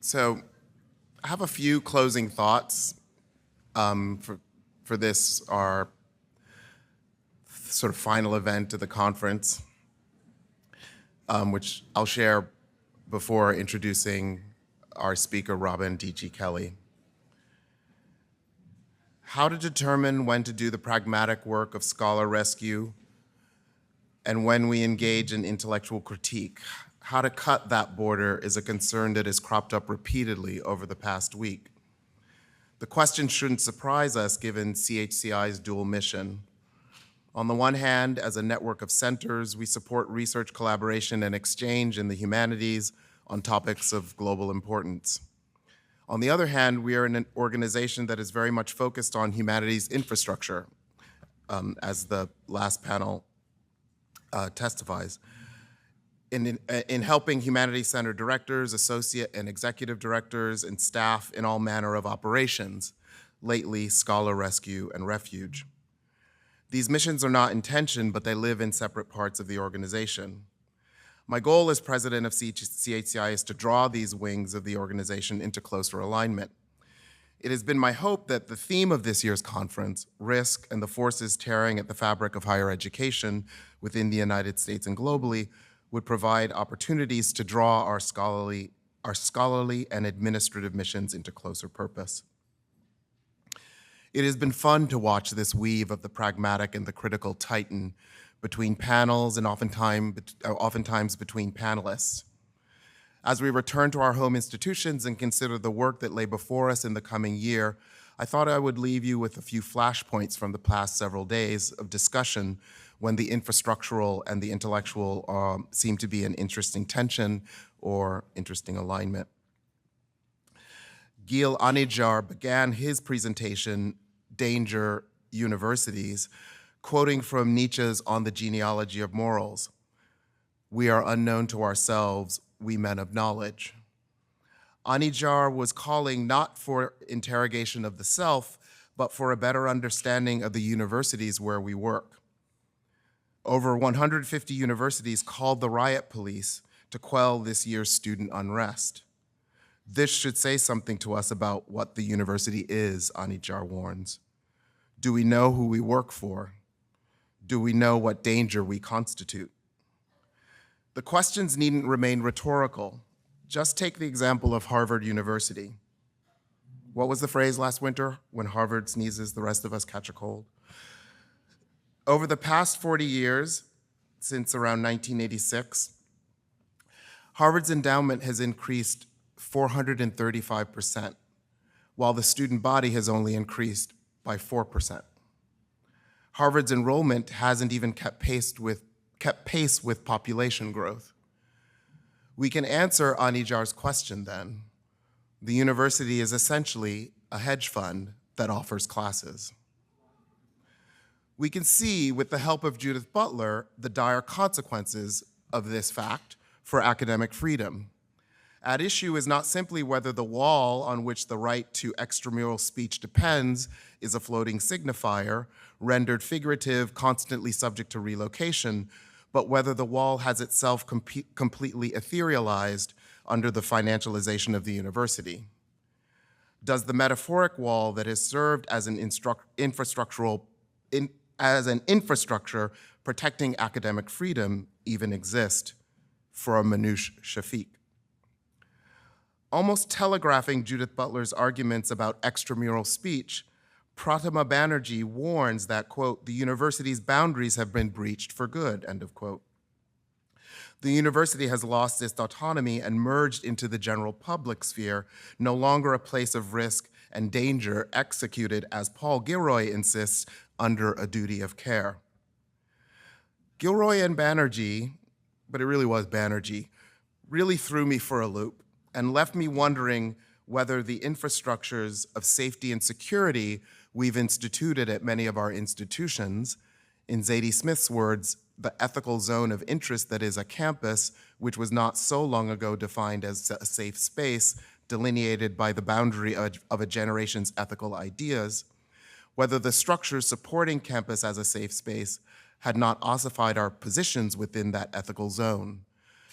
So I have a few closing thoughts for this, our sort of final event of the conference, which I'll share before introducing our speaker, Robin D.G. Kelley. How to determine when to do the pragmatic work of scholar rescue and when we engage in intellectual critique. How to cut that border is a concern that has cropped up repeatedly over the past week. The question shouldn't surprise us given CHCI's dual mission. On the one hand, as a network of centers, we support research collaboration and exchange in the humanities on topics of global importance. On the other hand, we are an organization that is very much focused on humanities infrastructure, as the last panel testifies. In helping humanities center directors, associate and executive directors, and staff in all manner of operations, lately scholar rescue and refuge. These missions are not in tension, but they live in separate parts of the organization. My goal as president of CHCI is to draw these wings of the organization into closer alignment. It has been my hope that the theme of this year's conference, Risk and the Forces Tearing at the Fabric of Higher Education within the United States and globally, would provide opportunities to draw our scholarly and administrative missions into closer purpose. It has been fun to watch this weave of the pragmatic and the critical tighten between panels and oftentimes between panelists. As we return to our home institutions and consider the work that lay before us in the coming year, I thought I would leave you with a few flashpoints from the past several days of discussion when the infrastructural and the intellectual seem to be an interesting tension or interesting alignment. Gil Anijar began his presentation, Danger Universities, quoting from Nietzsche's On the Genealogy of Morals. We are unknown to ourselves, we men of knowledge. Anijar was calling not for interrogation of the self, but for a better understanding of the universities where we work. Over 150 universities called the riot police to quell this year's student unrest. This should say something to us about what the university is, Anijar warns. Do we know who we work for? Do we know what danger we constitute? The questions needn't remain rhetorical. Just take the example of Harvard University. What was the phrase last winter? When Harvard sneezes, the rest of us catch a cold. Over the past 40 years, since around 1986, Harvard's endowment has increased 435%, while the student body has only increased by 4%. Harvard's enrollment hasn't even kept pace with population growth. We can answer Anijar's question then. The university is essentially a hedge fund that offers classes. We can see, with the help of Judith Butler, the dire consequences of this fact for academic freedom. At issue is not simply whether the wall on which the right to extramural speech depends is a floating signifier, rendered figurative, constantly subject to relocation, but whether the wall has itself completely etherealized under the financialization of the university. Does the metaphoric wall that has served as an infrastructure protecting academic freedom even exist for a Manoush Shafiq? Almost telegraphing Judith Butler's arguments about extramural speech, Pratima Banerjee warns that, quote, the university's boundaries have been breached for good, end of quote. The university has lost its autonomy and merged into the general public sphere, no longer a place of risk and danger executed, as Paul Gilroy insists, under a duty of care. Gilroy and Banerjee, but it really was Banerjee, really threw me for a loop and left me wondering whether the infrastructures of safety and security we've instituted at many of our institutions, in Zadie Smith's words, the ethical zone of interest that is a campus, which was not so long ago defined as a safe space, delineated by the boundary of a generation's ethical ideas, whether the structures supporting campus as a safe space had not ossified our positions within that ethical zone,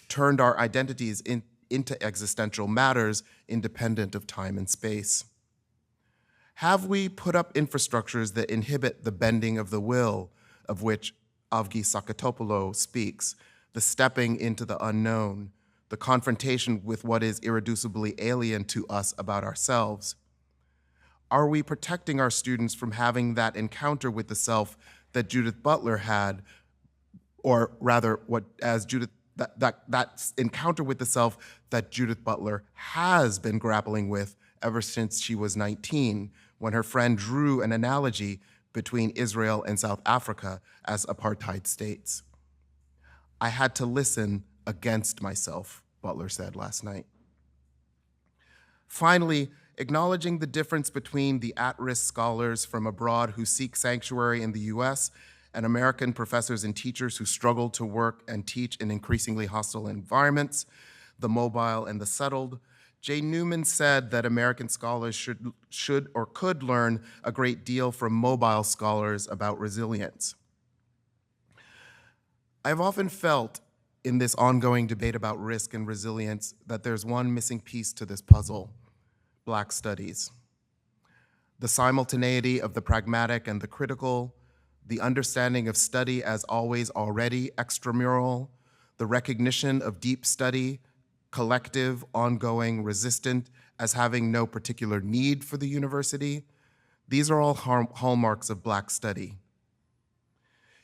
turned our identities into existential matters independent of time and space? Have we put up infrastructures that inhibit the bending of the will of which Avgi Sakatopoulou speaks, the stepping into the unknown, the confrontation with what is irreducibly alien to us about ourselves? Are we protecting our students from having that encounter with the self that Judith Butler had, or rather, that encounter with the self that Judith Butler has been grappling with ever since she was 19, when her friend drew an analogy between Israel and South Africa as apartheid states? I had to listen against myself, Butler said last night. Finally, acknowledging the difference between the at-risk scholars from abroad who seek sanctuary in the US and American professors and teachers who struggle to work and teach in increasingly hostile environments, the mobile and the settled, Jay Newman said that American scholars should or could learn a great deal from mobile scholars about resilience. I've often felt in this ongoing debate about risk and resilience that there's one missing piece to this puzzle: Black studies. The simultaneity of the pragmatic and the critical, the understanding of study as always already extramural, the recognition of deep study, collective, ongoing, resistant, as having no particular need for the university. These are all hallmarks of Black study.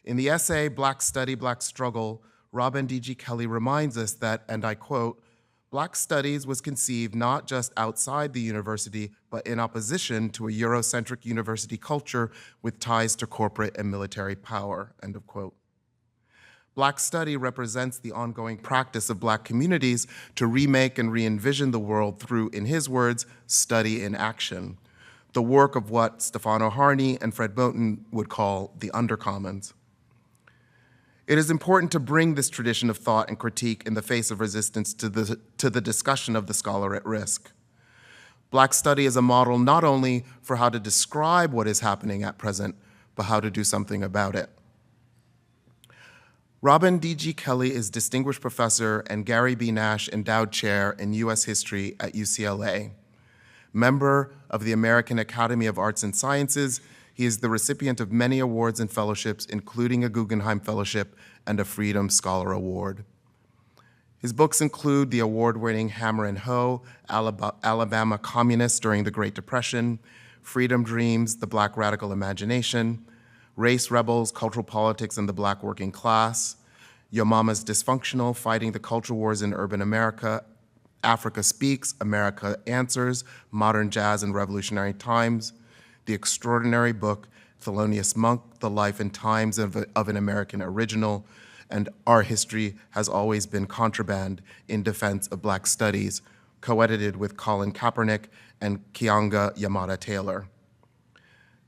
In the essay, Black Study, Black Struggle, Robin D.G. Kelley reminds us that, and I quote, Black studies was conceived not just outside the university, but in opposition to a Eurocentric university culture with ties to corporate and military power, end of quote. Black study represents the ongoing practice of Black communities to remake and re-envision the world through, in his words, study in action, the work of what Stefano Harney and Fred Moten would call the undercommons. It is important to bring this tradition of thought and critique in the face of resistance to the discussion of the scholar at risk. Black study is a model not only for how to describe what is happening at present, but how to do something about it. Robin D.G. Kelley is Distinguished Professor and Gary B. Nash Endowed Chair in U.S. History at UCLA. Member of the American Academy of Arts and Sciences, he is the recipient of many awards and fellowships, including a Guggenheim Fellowship and a Freedom Scholar Award. His books include the award-winning Hammer and Hoe, Alabama Communists During the Great Depression, Freedom Dreams, The Black Radical Imagination, Race Rebels, Cultural Politics and the Black Working Class, Yo Mama's Dysfunctional, Fighting the Culture Wars in Urban America, Africa Speaks, America Answers, Modern Jazz and Revolutionary Times, the extraordinary book, Thelonious Monk, The Life and Times of an American Original, and Our History Has Always Been Contraband in Defense of Black Studies, co-edited with Colin Kaepernick and Kianga Yamada Taylor.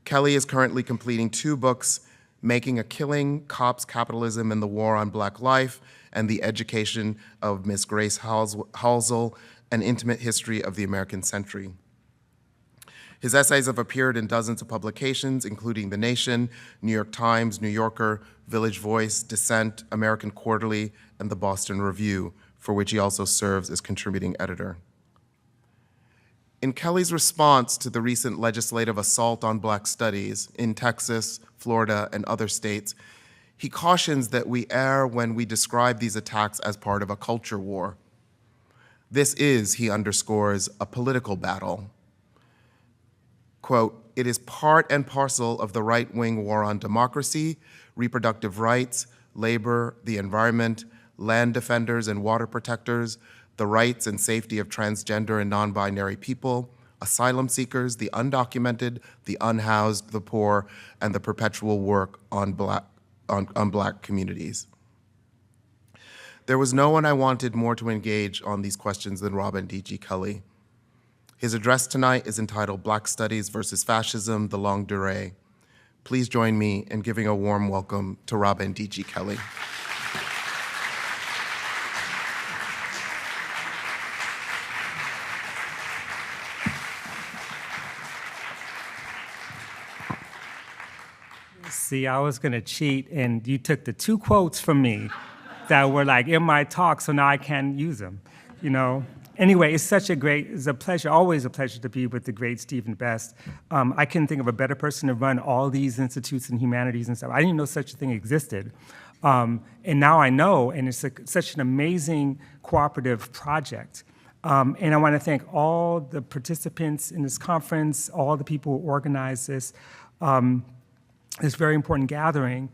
Kelley is currently completing 2 books, Making a Killing, Cops, Capitalism, and the War on Black Life, and The Education of Miss Grace Halsell, An Intimate History of the American Century. His essays have appeared in dozens of publications, including The Nation, New York Times, New Yorker, Village Voice, Dissent, American Quarterly, and the Boston Review, for which he also serves as contributing editor. In Kelley's response to the recent legislative assault on Black studies in Texas, Florida, and other states, he cautions that we err when we describe these attacks as part of a culture war. This is, he underscores, a political battle. Quote, it is part and parcel of the right-wing war on democracy, reproductive rights, labor, the environment, land defenders and water protectors, the rights and safety of transgender and non-binary people, asylum seekers, the undocumented, the unhoused, the poor, and the perpetual work on Black communities. There was no one I wanted more to engage on these questions than Robin D.G. Kelley. His address tonight is entitled Black Studies versus Fascism, the Longue Durée. Please join me in giving a warm welcome to Robin D.G. Kelley. See, I was gonna cheat, and you took the 2 quotes from me that were like in my talk, so now I can't use them. you know. Anyway, it's a pleasure, always a pleasure to be with the great Stephen Best. I couldn't think of a better person to run all these institutes in humanities and stuff. I didn't know such a thing existed. And now I know, and it's such an amazing cooperative project. And I want to thank all the participants in this conference, all the people who organized this very important gathering.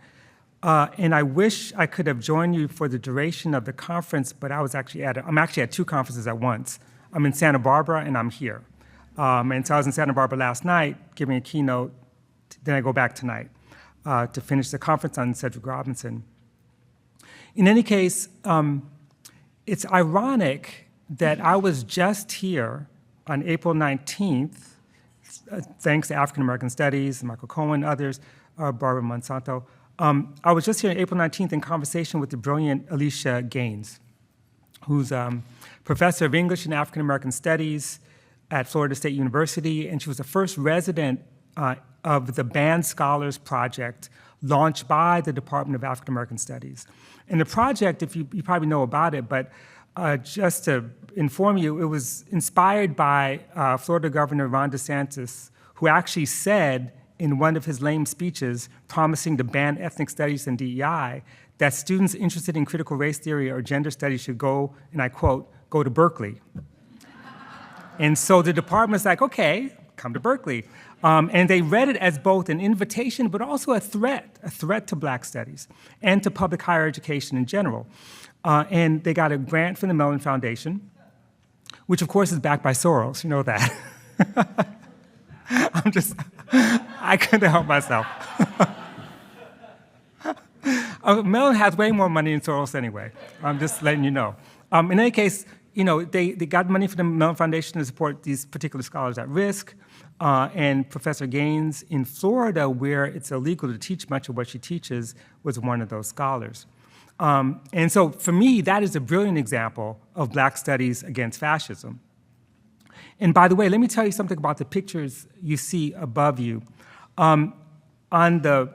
And I wish I could have joined you for the duration of the conference, but I'm actually at two conferences at once. I'm in Santa Barbara and I'm here. And so I was in Santa Barbara last night giving a keynote, then I go back tonight to finish the conference on Cedric Robinson. In any case, it's ironic that I was just here on April 19th, thanks to African American Studies, Michael Cohen, others, Barbara Monsanto. I was just here on April 19th in conversation with the brilliant Alicia Gaines, who's professor of English and African American Studies at Florida State University, and she was the first resident of the Band Scholars Project launched by the Department of African American Studies. And the project, if you probably know about it, but just to inform you, it was inspired by Florida Governor Ron DeSantis, who actually said in one of his lame speeches promising to ban ethnic studies and DEI, that students interested in critical race theory or gender studies should go, and I quote, go to Berkeley. And so the department's like, okay, come to Berkeley. And they read it as both an invitation, but also a threat to Black studies and to public higher education in general. And they got a grant from the Mellon Foundation, which of course is backed by Soros, you know that. I couldn't help myself. Mellon has way more money than Soros anyway. I'm just letting you know. In any case, you know, they got money from the Mellon Foundation to support these particular scholars at risk. And Professor Gaines in Florida, where it's illegal to teach much of what she teaches, was one of those scholars. And so for me, that is a brilliant example of Black studies against fascism. And by the way, let me tell you something about the pictures you see above you. On the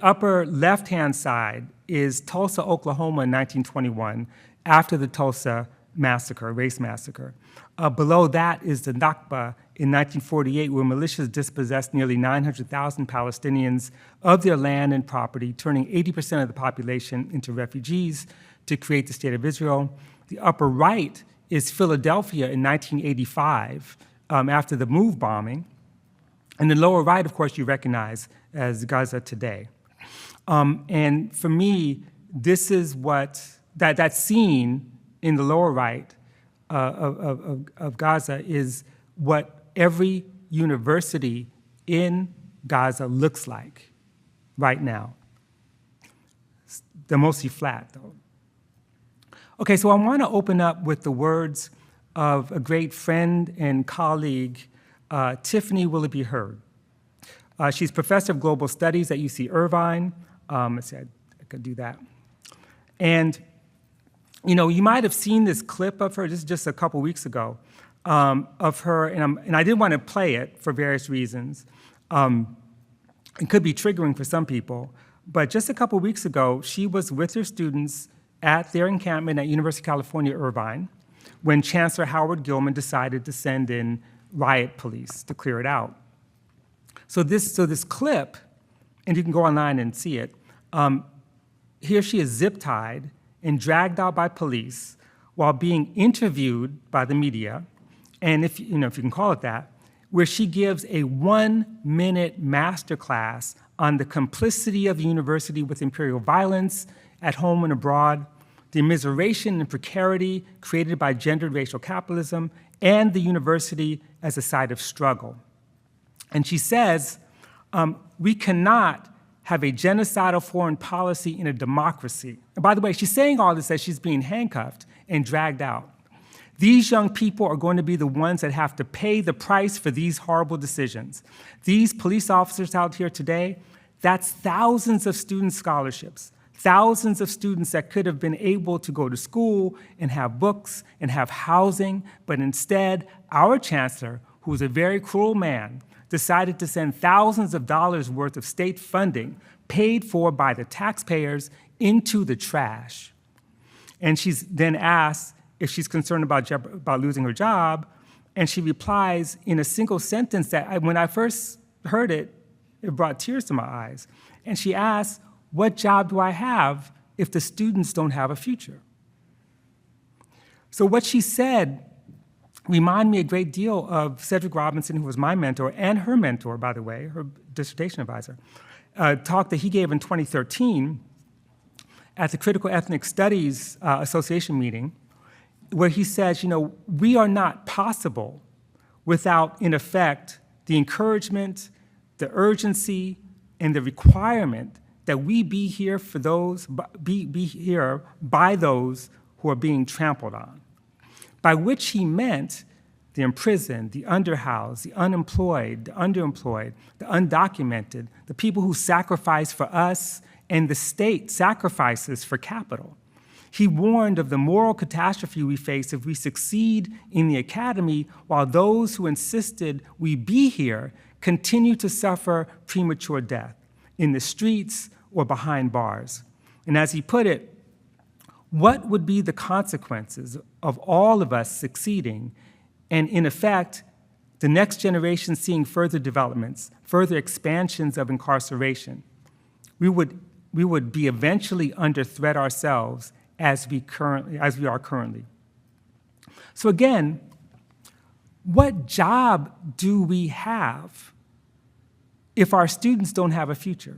upper left-hand side is Tulsa, Oklahoma in 1921, after the Tulsa massacre, race massacre. Below that is the Nakba in 1948, where militias dispossessed nearly 900,000 Palestinians of their land and property, turning 80% of the population into refugees to create the State of Israel. The upper right is Philadelphia in 1985, after the MOVE bombing. And the lower right, of course, you recognize as Gaza today. And for me, this is what, that scene in the lower right of Gaza is what every university in Gaza looks like right now. They're mostly flat, though. Okay, so I want to open up with the words of a great friend and colleague, Tiffany Willoughby Hurd. She's professor of global studies at UC Irvine. Let's see, I could do that. And you know, you might have seen this clip of her, this is just a couple weeks ago, of her, and I didn't want to play it for various reasons. It could be triggering for some people, but just a couple weeks ago, she was with her students at their encampment at University of California, Irvine, when Chancellor Howard Gilman decided to send in riot police to clear it out. So this clip, and you can go online and see it, here she is zip-tied and dragged out by police while being interviewed by the media, and if you can call it that, where she gives a 1-minute masterclass on the complicity of the university with imperial violence at home and abroad, the immiseration and precarity created by gendered racial capitalism, and the university as a site of struggle. And she says, we cannot have a genocidal foreign policy in a democracy. And by the way, she's saying all this as she's being handcuffed and dragged out. These young people are going to be the ones that have to pay the price for these horrible decisions. These police officers out here today, that's thousands of student scholarships, thousands of students that could have been able to go to school and have books and have housing, but instead, our chancellor, who's a very cruel man, decided to send thousands of dollars worth of state funding paid for by the taxpayers into the trash. And she's then asked if she's concerned about losing her job, and she replies in a single sentence that when I first heard it, it brought tears to my eyes. And she asks, what job do I have if the students don't have a future? So what she said reminded me a great deal of Cedric Robinson, who was my mentor, and her mentor, by the way, her dissertation advisor, talk that he gave in 2013 at the Critical Ethnic Studies Association meeting, where he says, we are not possible without, in effect, the encouragement, the urgency, and the requirement that we be here for those, be here by those who are being trampled on. By which he meant the imprisoned, the underhoused, the unemployed, the underemployed, the undocumented, the people who sacrifice for us, and the state sacrifices for capital. He warned of the moral catastrophe we face if we succeed in the academy, while those who insisted we be here continue to suffer premature death in the streets or behind bars. And as he put it, what would be the consequences of all of us succeeding and, in effect, the next generation seeing further developments, further expansions of incarceration? We would be eventually under threat ourselves as we are currently. So again, what job do we have if our students don't have a future?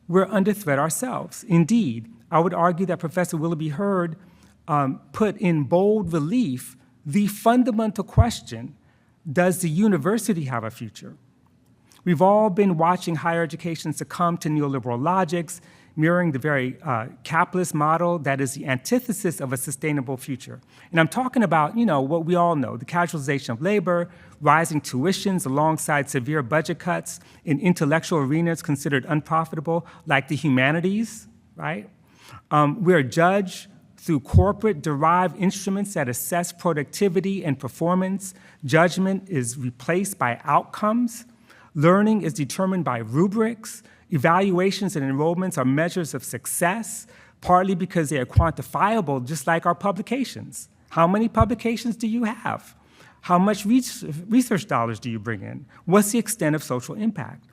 We're under threat ourselves. Indeed, I would argue that Professor Willoughby Hurd put in bold relief the fundamental question, does the university have a future? We've all been watching higher education succumb to neoliberal logics, mirroring the very capitalist model that is the antithesis of a sustainable future. And I'm talking about, what we all know, the casualization of labor, rising tuitions alongside severe budget cuts in intellectual arenas considered unprofitable, like the humanities, right? We're judged through corporate-derived instruments that assess productivity and performance. Judgment is replaced by outcomes. Learning is determined by rubrics. Evaluations and enrollments are measures of success, partly because they are quantifiable, just like our publications. How many publications do you have? How much research dollars do you bring in? What's the extent of social impact?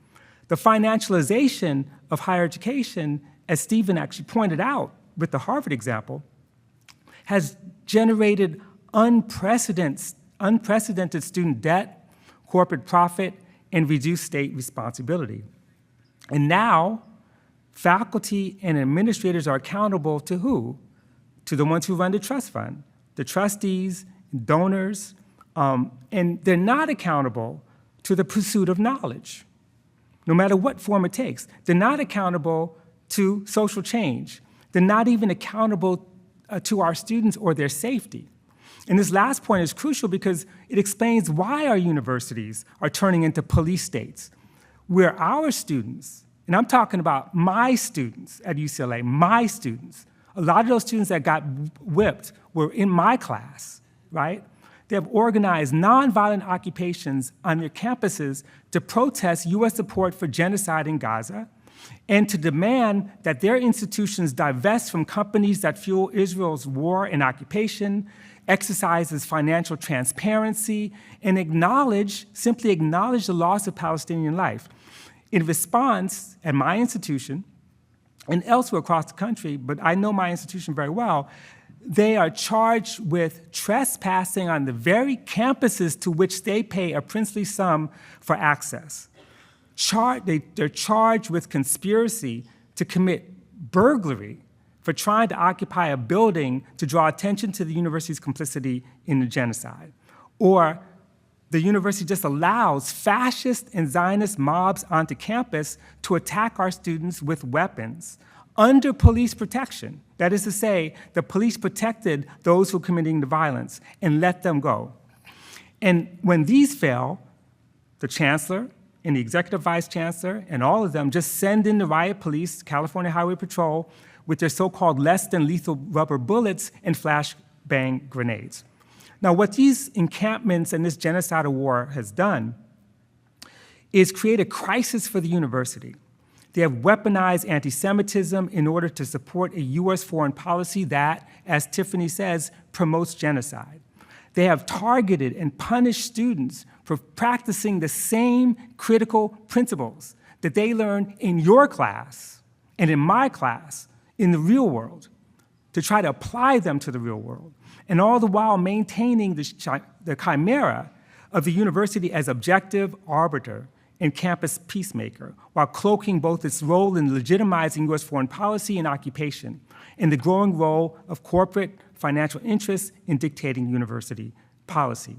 The financialization of higher education, as Stephen actually pointed out with the Harvard example, has generated unprecedented student debt, corporate profit, and reduced state responsibility. And now, faculty and administrators are accountable to who? To the ones who run the trust fund, the trustees, donors, and they're not accountable to the pursuit of knowledge, no matter what form it takes. They're not accountable to social change. They're not even accountable to our students or their safety. And this last point is crucial because it explains why our universities are turning into police states, where our students, and I'm talking about my students at UCLA, my students, a lot of those students that got whipped were in my class, right? They have organized nonviolent occupations on their campuses to protest US support for genocide in Gaza and to demand that their institutions divest from companies that fuel Israel's war and occupation, exercises financial transparency, and simply acknowledge the loss of Palestinian life. In response, at my institution, and elsewhere across the country, but I know my institution very well, they are charged with trespassing on the very campuses to which they pay a princely sum for access. They're charged with conspiracy to commit burglary for trying to occupy a building to draw attention to the university's complicity in the genocide. Or the university just allows fascist and Zionist mobs onto campus to attack our students with weapons under police protection. That is to say, the police protected those who were committing the violence and let them go. And when these fail, the chancellor and the executive vice chancellor and all of them just send in the riot police, California Highway Patrol, with their so-called less than lethal rubber bullets and flashbang grenades. Now, what these encampments and this genocidal war has done is create a crisis for the university. They have weaponized anti-Semitism in order to support a US foreign policy that, as Tiffany says, promotes genocide. They have targeted and punished students for practicing the same critical principles that they learn in your class and in my class in the real world, to try to apply them to the real world, and all the while maintaining the chimera of the university as objective arbiter and campus peacemaker, while cloaking both its role in legitimizing US foreign policy and occupation, and the growing role of corporate financial interests in dictating university policy.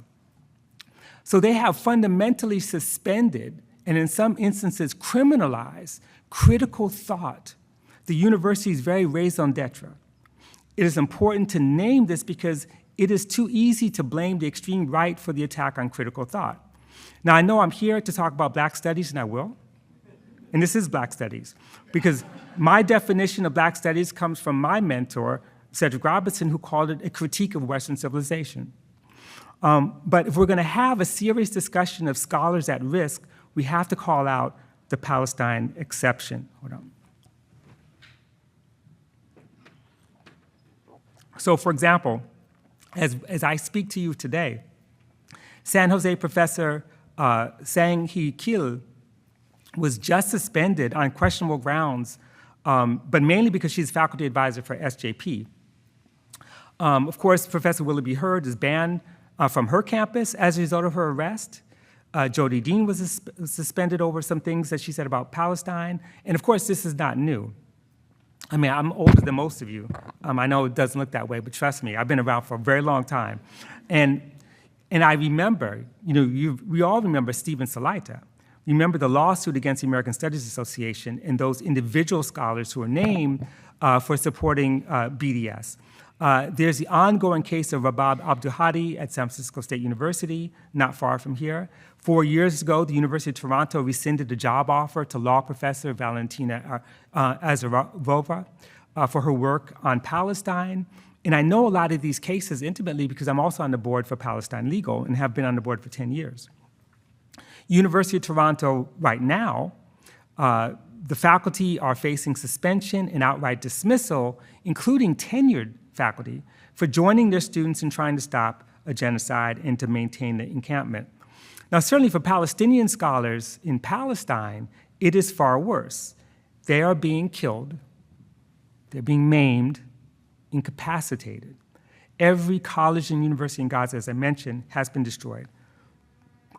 So they have fundamentally suspended, and in some instances criminalized, critical thought, the university's very raison d'etre. It is important to name this because it is too easy to blame the extreme right for the attack on critical thought. Now, I know I'm here to talk about Black studies, and I will. And this is Black studies, because my definition of Black studies comes from my mentor, Cedric Robinson, who called it a critique of Western civilization. But if we're going to have a serious discussion of scholars at risk, we have to call out the Palestine exception. Hold on. So, for example, as I speak to you today, San Jose professor Sang-Hee Kim was just suspended on questionable grounds, but mainly because she's faculty advisor for SJP. Of course, Professor Willoughby Hurd is banned from her campus as a result of her arrest. Jody Dean was suspended over some things that she said about Palestine. And of course, this is not new. I mean, I'm older than most of you. I know it doesn't look that way, but trust me, I've been around for a very long time. And I remember, we all remember Stephen Salaita. Remember the lawsuit against the American Studies Association and those individual scholars who were named for supporting BDS. There's the ongoing case of Rabab Abdulhadi at San Francisco State University, not far from here. 4 years ago, the University of Toronto rescinded a job offer to law professor Valentina Azarova for her work on Palestine. And I know a lot of these cases intimately because I'm also on the board for Palestine Legal and have been on the board for 10 years. University of Toronto right now, the faculty are facing suspension and outright dismissal, including tenured faculty, for joining their students in trying to stop a genocide and to maintain the encampment. Now, certainly for Palestinian scholars in Palestine, it is far worse. They are being killed, they're being maimed, incapacitated. Every college and university in Gaza, as I mentioned, has been destroyed,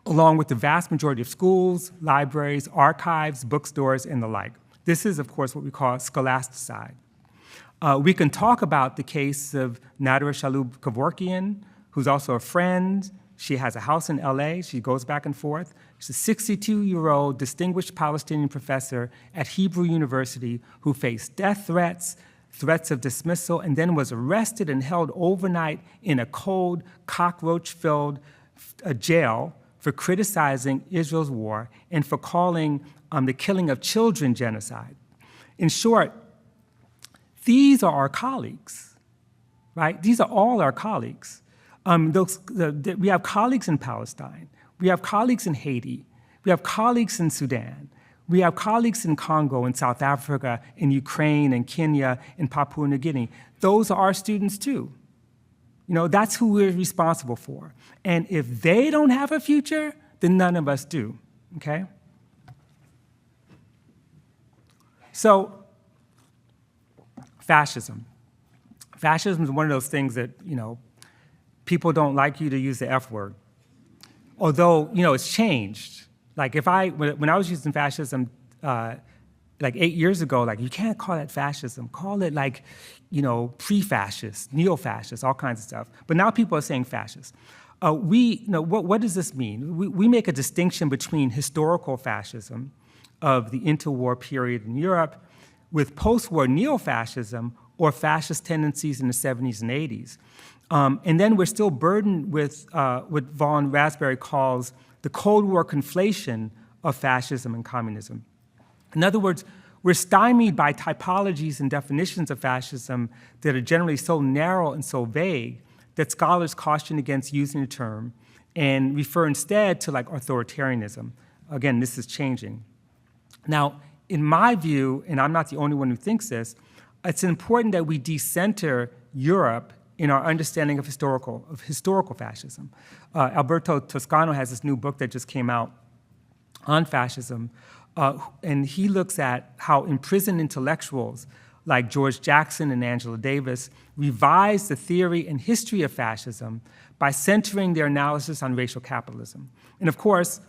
along with the vast majority of schools, libraries, archives, bookstores, and the like. This is, of course, what we call scholasticide. We can talk about the case of Nadira Shalhoub-Kevorkian, who's also a friend. She has a house in LA. She goes back and forth. She's a 62-year-old distinguished Palestinian professor at Hebrew University who faced death threats, threats of dismissal, and then was arrested and held overnight in a cold, cockroach-filled jail for criticizing Israel's war and for calling the killing of children genocide. In short, these are our colleagues, right? These are all our colleagues. We have colleagues in Palestine. We have colleagues in Haiti. We have colleagues in Sudan. We have colleagues in Congo, in South Africa, in Ukraine, in Kenya, in Papua New Guinea. Those are our students too. That's who we're responsible for. And if they don't have a future, then none of us do, okay? So, fascism. Fascism is one of those things that, people don't like you to use the F word. Although, it's changed. Like when I was using fascism, like 8 years ago, you can't call that fascism. Call it pre-fascist, neo-fascist, all kinds of stuff. But now people are saying fascist. What does this mean? We make a distinction between historical fascism of the interwar period in Europe with post-war neo-fascism or fascist tendencies in the 70s and 80s. And then we're still burdened with what Von Raspberry calls the Cold War conflation of fascism and communism. In other words, we're stymied by typologies and definitions of fascism that are generally so narrow and so vague that scholars caution against using the term and refer instead to authoritarianism. Again, this is changing. Now, in my view, and I'm not the only one who thinks this, it's important that we decenter Europe in our understanding of historical fascism. Alberto Toscano has this new book that just came out on fascism, and he looks at how imprisoned intellectuals like George Jackson and Angela Davis revised the theory and history of fascism by centering their analysis on racial capitalism. And of course,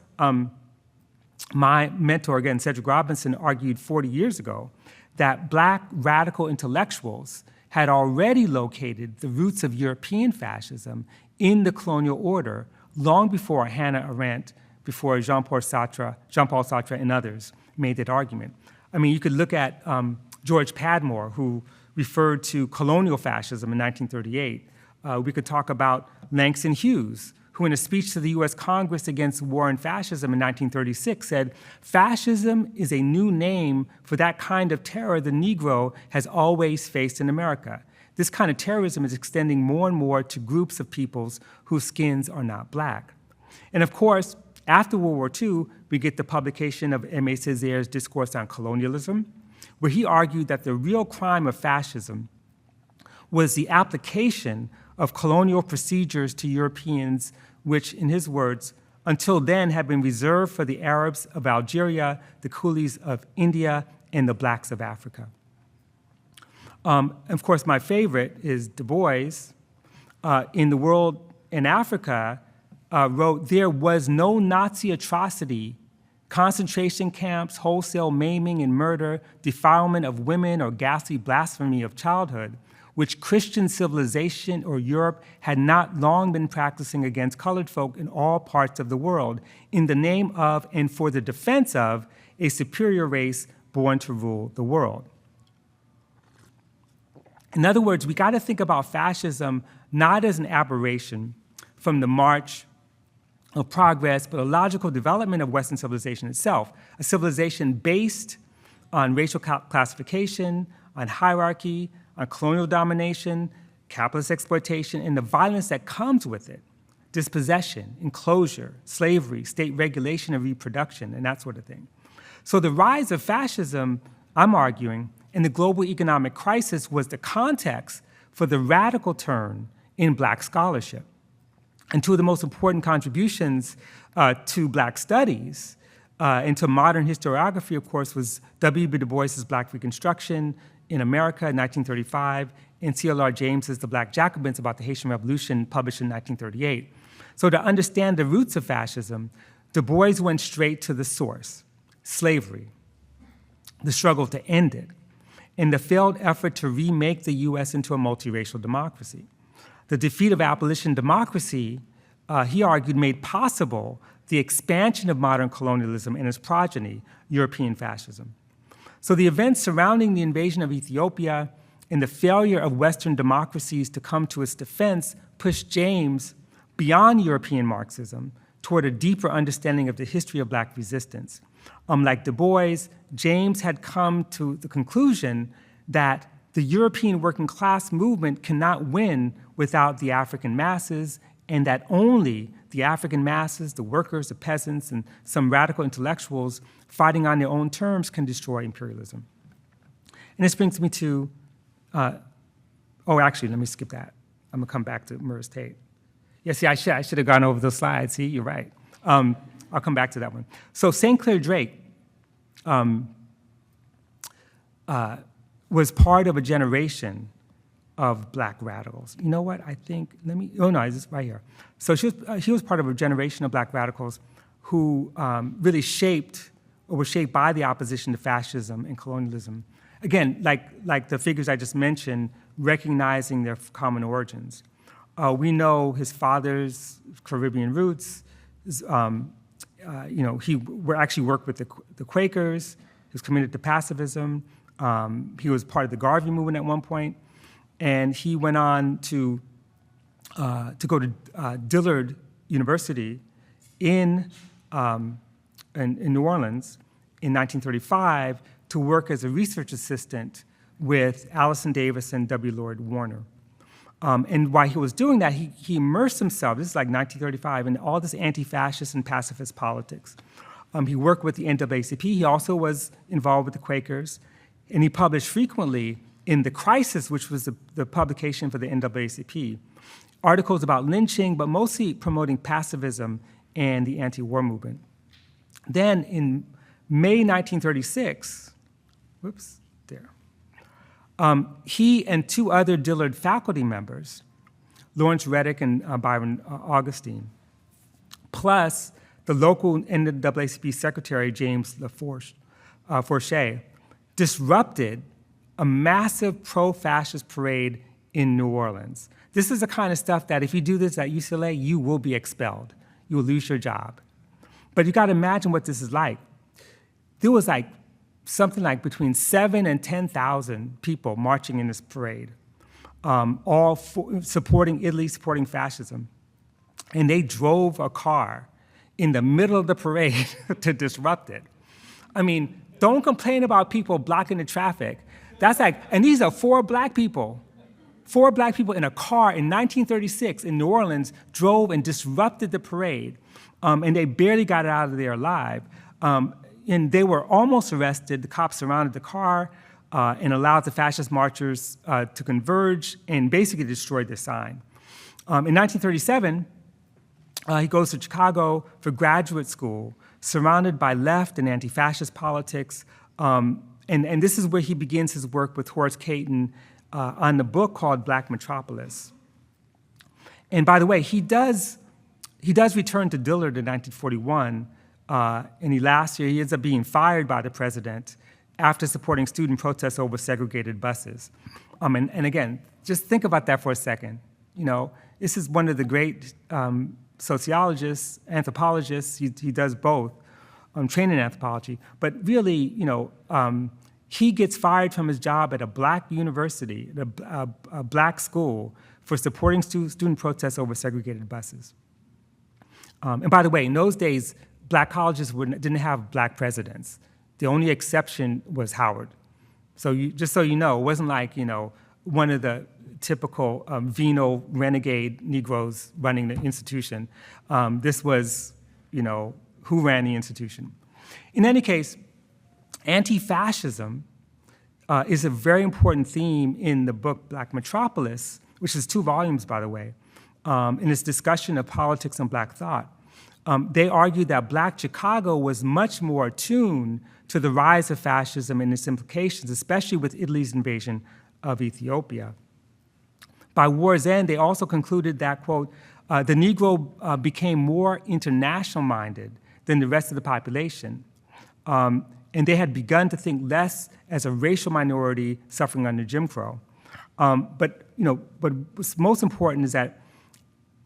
my mentor, again, Cedric Robinson, argued 40 years ago that Black radical intellectuals had already located the roots of European fascism in the colonial order long before Hannah Arendt, before Jean-Paul Sartre and others made that argument. I mean, you could look at George Padmore, who referred to colonial fascism in 1938. We could talk about Langston Hughes, who in a speech to the US Congress against war and fascism in 1936 said, "Fascism is a new name for that kind of terror the Negro has always faced in America. This kind of terrorism is extending more and more to groups of peoples whose skins are not Black." And of course, after World War II, we get the publication of Aimé Césaire's Discourse on Colonialism, where he argued that the real crime of fascism was the application of colonial procedures to Europeans, which, in his words, until then had been reserved for the Arabs of Algeria, the coolies of India, and the Blacks of Africa. Of course, my favorite is Du Bois. In The World in Africa, wrote, "There was no Nazi atrocity, concentration camps, wholesale maiming and murder, defilement of women, or ghastly blasphemy of childhood, which Christian civilization or Europe had not long been practicing against colored folk in all parts of the world, in the name of and for the defense of a superior race born to rule the world." In other words, we gotta think about fascism not as an aberration from the march of progress, but a logical development of Western civilization itself, a civilization based on racial classification, on hierarchy, on colonial domination, capitalist exploitation, and the violence that comes with it, dispossession, enclosure, slavery, state regulation of reproduction, and that sort of thing. So the rise of fascism, I'm arguing, and the global economic crisis was the context for the radical turn in Black scholarship. And two of the most important contributions to Black studies and to modern historiography, of course, was W.B. Du Bois's Black Reconstruction in America in 1935, and C.L.R. James's The Black Jacobins about the Haitian Revolution, published in 1938. So to understand the roots of fascism, Du Bois went straight to the source: slavery, the struggle to end it, and the failed effort to remake the US into a multiracial democracy. The defeat of abolition democracy, he argued, made possible the expansion of modern colonialism and its progeny, European fascism. So the events surrounding the invasion of Ethiopia and the failure of Western democracies to come to its defense pushed James beyond European Marxism toward a deeper understanding of the history of Black resistance. Like Du Bois, James had come to the conclusion that the European working class movement cannot win without the African masses, and that only the African masses, the workers, the peasants, and some radical intellectuals fighting on their own terms can destroy imperialism. And this brings me to, actually, let me skip that. I'm gonna come back to Murs Tate. Yeah, see, I should have gone over those slides. See, you're right. I'll come back to that one. So St. Clair Drake was part of a generation of Black radicals. You know what, I think, it's right here. So she was part of a generation of Black radicals who really were shaped by the opposition to fascism and colonialism. Again, like the figures I just mentioned, recognizing their common origins. We know his father's Caribbean roots. He actually worked with the Quakers. He was committed to pacifism. He was part of the Garvey movement at one point, and he went on to go to Dillard University in New Orleans in 1935 to work as a research assistant with Allison Davis and W. Lloyd Warner. And while he was doing that, he immersed himself, this is like 1935, in all this anti-fascist and pacifist politics. He worked with the NAACP. He also was involved with the Quakers. And he published frequently in The Crisis, which was the publication for the NAACP, articles about lynching, but mostly promoting pacifism and the anti-war movement. Then in May 1936, he and two other Dillard faculty members, Lawrence Reddick and Byron Augustine, plus the local NAACP secretary, James Forche, disrupted a massive pro-fascist parade in New Orleans. This is the kind of stuff that if you do this at UCLA, you will be expelled. You will lose your job. But you got to imagine what this is like. There was like something like between 7,000 and 10,000 people marching in this parade, all supporting Italy, supporting fascism. And they drove a car in the middle of the parade to disrupt it. I mean, don't complain about people blocking the traffic. That's like, and these are four black people in a car in 1936 in New Orleans drove and disrupted the parade, and they barely got out of there alive. And they were almost arrested. The cops surrounded the car and allowed the fascist marchers to converge and basically destroyed the sign. In 1937, he goes to Chicago for graduate school, surrounded by left and anti-fascist politics. And this is where he begins his work with Horace Cayton on the book called Black Metropolis. And by the way, he does return to Dillard in 1941, and last year he ends up being fired by the president after supporting student protests over segregated buses. And again, just think about that for a second. You know, this is one of the great sociologists, anthropologists. He does both, trained in anthropology. But really, you know, he gets fired from his job at a black university, a black school, for supporting student protests over segregated buses. And by the way, in those days, black colleges didn't have black presidents. The only exception was Howard. So just so you know, it wasn't like, you know, one of the typical venal renegade Negroes running the institution. This was, you know, who ran the institution. In any case, anti-fascism is a very important theme in the book Black Metropolis, which is 2 volumes, by the way, in its discussion of politics and black thought. They argued that black Chicago was much more attuned to the rise of fascism and its implications, especially with Italy's invasion of Ethiopia. By war's end, they also concluded that, quote, the Negro became more international-minded than the rest of the population, and they had begun to think less as a racial minority suffering under Jim Crow. But what's most important is that,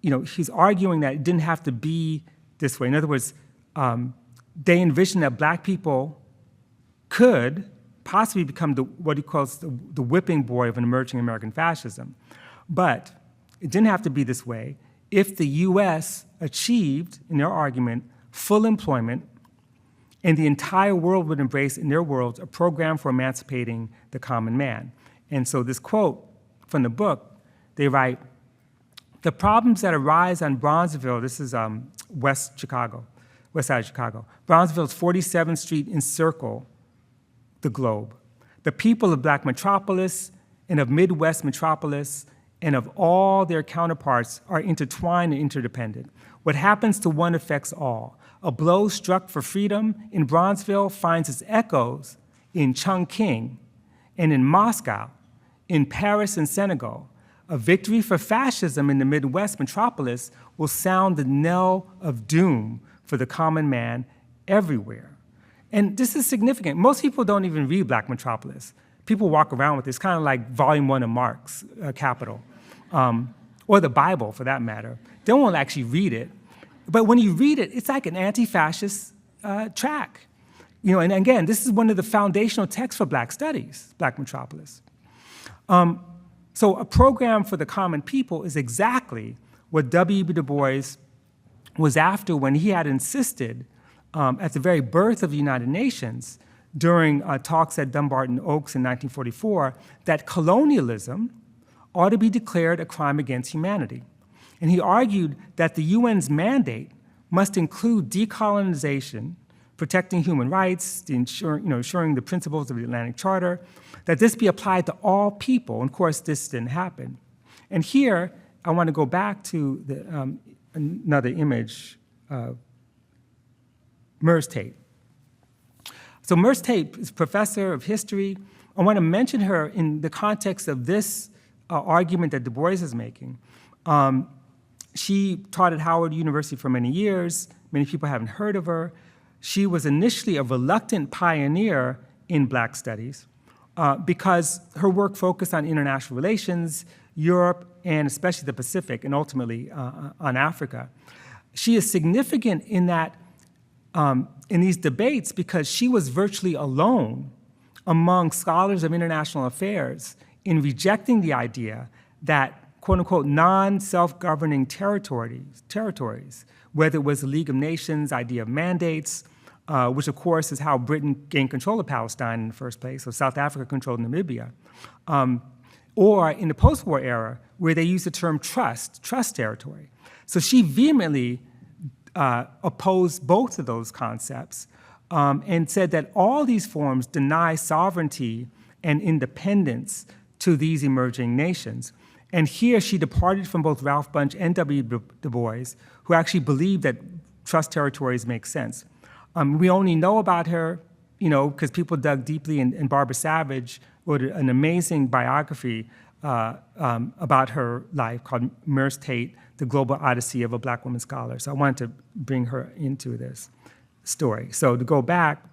you know, he's arguing that it didn't have to be this way. In other words, they envisioned that black people could possibly become what he calls the whipping boy of an emerging American fascism. But it didn't have to be this way if the US achieved, in their argument, full employment, and the entire world would embrace, in their worlds, a program for emancipating the common man. And so this quote from the book, they write, the problems that arise on Bronzeville, this is west side of Chicago. Bronzeville's 47th Street encircle the globe. The people of Black Metropolis and of Midwest Metropolis and of all their counterparts are intertwined and interdependent. What happens to one affects all. A blow struck for freedom in Bronzeville finds its echoes in Chongqing and in Moscow, in Paris and Senegal. A victory for fascism in the Midwest Metropolis will sound the knell of doom for the common man everywhere. And this is significant. Most people don't even read Black Metropolis. People walk around with this, kind of like volume 1 of Marx, Capital, or the Bible for that matter. They won't actually read it. But when you read it, it's like an anti-fascist track. You know, and again, this is one of the foundational texts for Black studies, Black Metropolis. So a program for the common people is exactly what W.E.B. Du Bois was after when he had insisted at the very birth of the United Nations during talks at Dumbarton Oaks in 1944 that colonialism ought to be declared a crime against humanity. And he argued that the UN's mandate must include decolonization protecting human rights, ensuring the principles of the Atlantic Charter, that this be applied to all people. And of course, this didn't happen. And here, I want to go back to another image, Mers Tate. So Mers Tate is professor of history. I want to mention her in the context of this argument that Du Bois is making. She taught at Howard University for many years. Many people haven't heard of her. She was initially a reluctant pioneer in Black studies because her work focused on international relations, Europe, and especially the Pacific, and ultimately on Africa. She is significant in that in these debates because she was virtually alone among scholars of international affairs in rejecting the idea that quote unquote non-self-governing territories, whether it was the League of Nations idea of mandates, which of course is how Britain gained control of Palestine in the first place, so South Africa controlled Namibia, or in the post-war era where they used the term trust territory. So she vehemently opposed both of those concepts and said that all these forms deny sovereignty and independence to these emerging nations. And here she departed from both Ralph Bunche and W. Du Bois, who actually believed that trust territories make sense. We only know about her, because people dug deeply, and Barbara Savage wrote an amazing biography about her life called Mers Tate, The Global Odyssey of a Black Woman Scholar. So I wanted to bring her into this story. So to go back,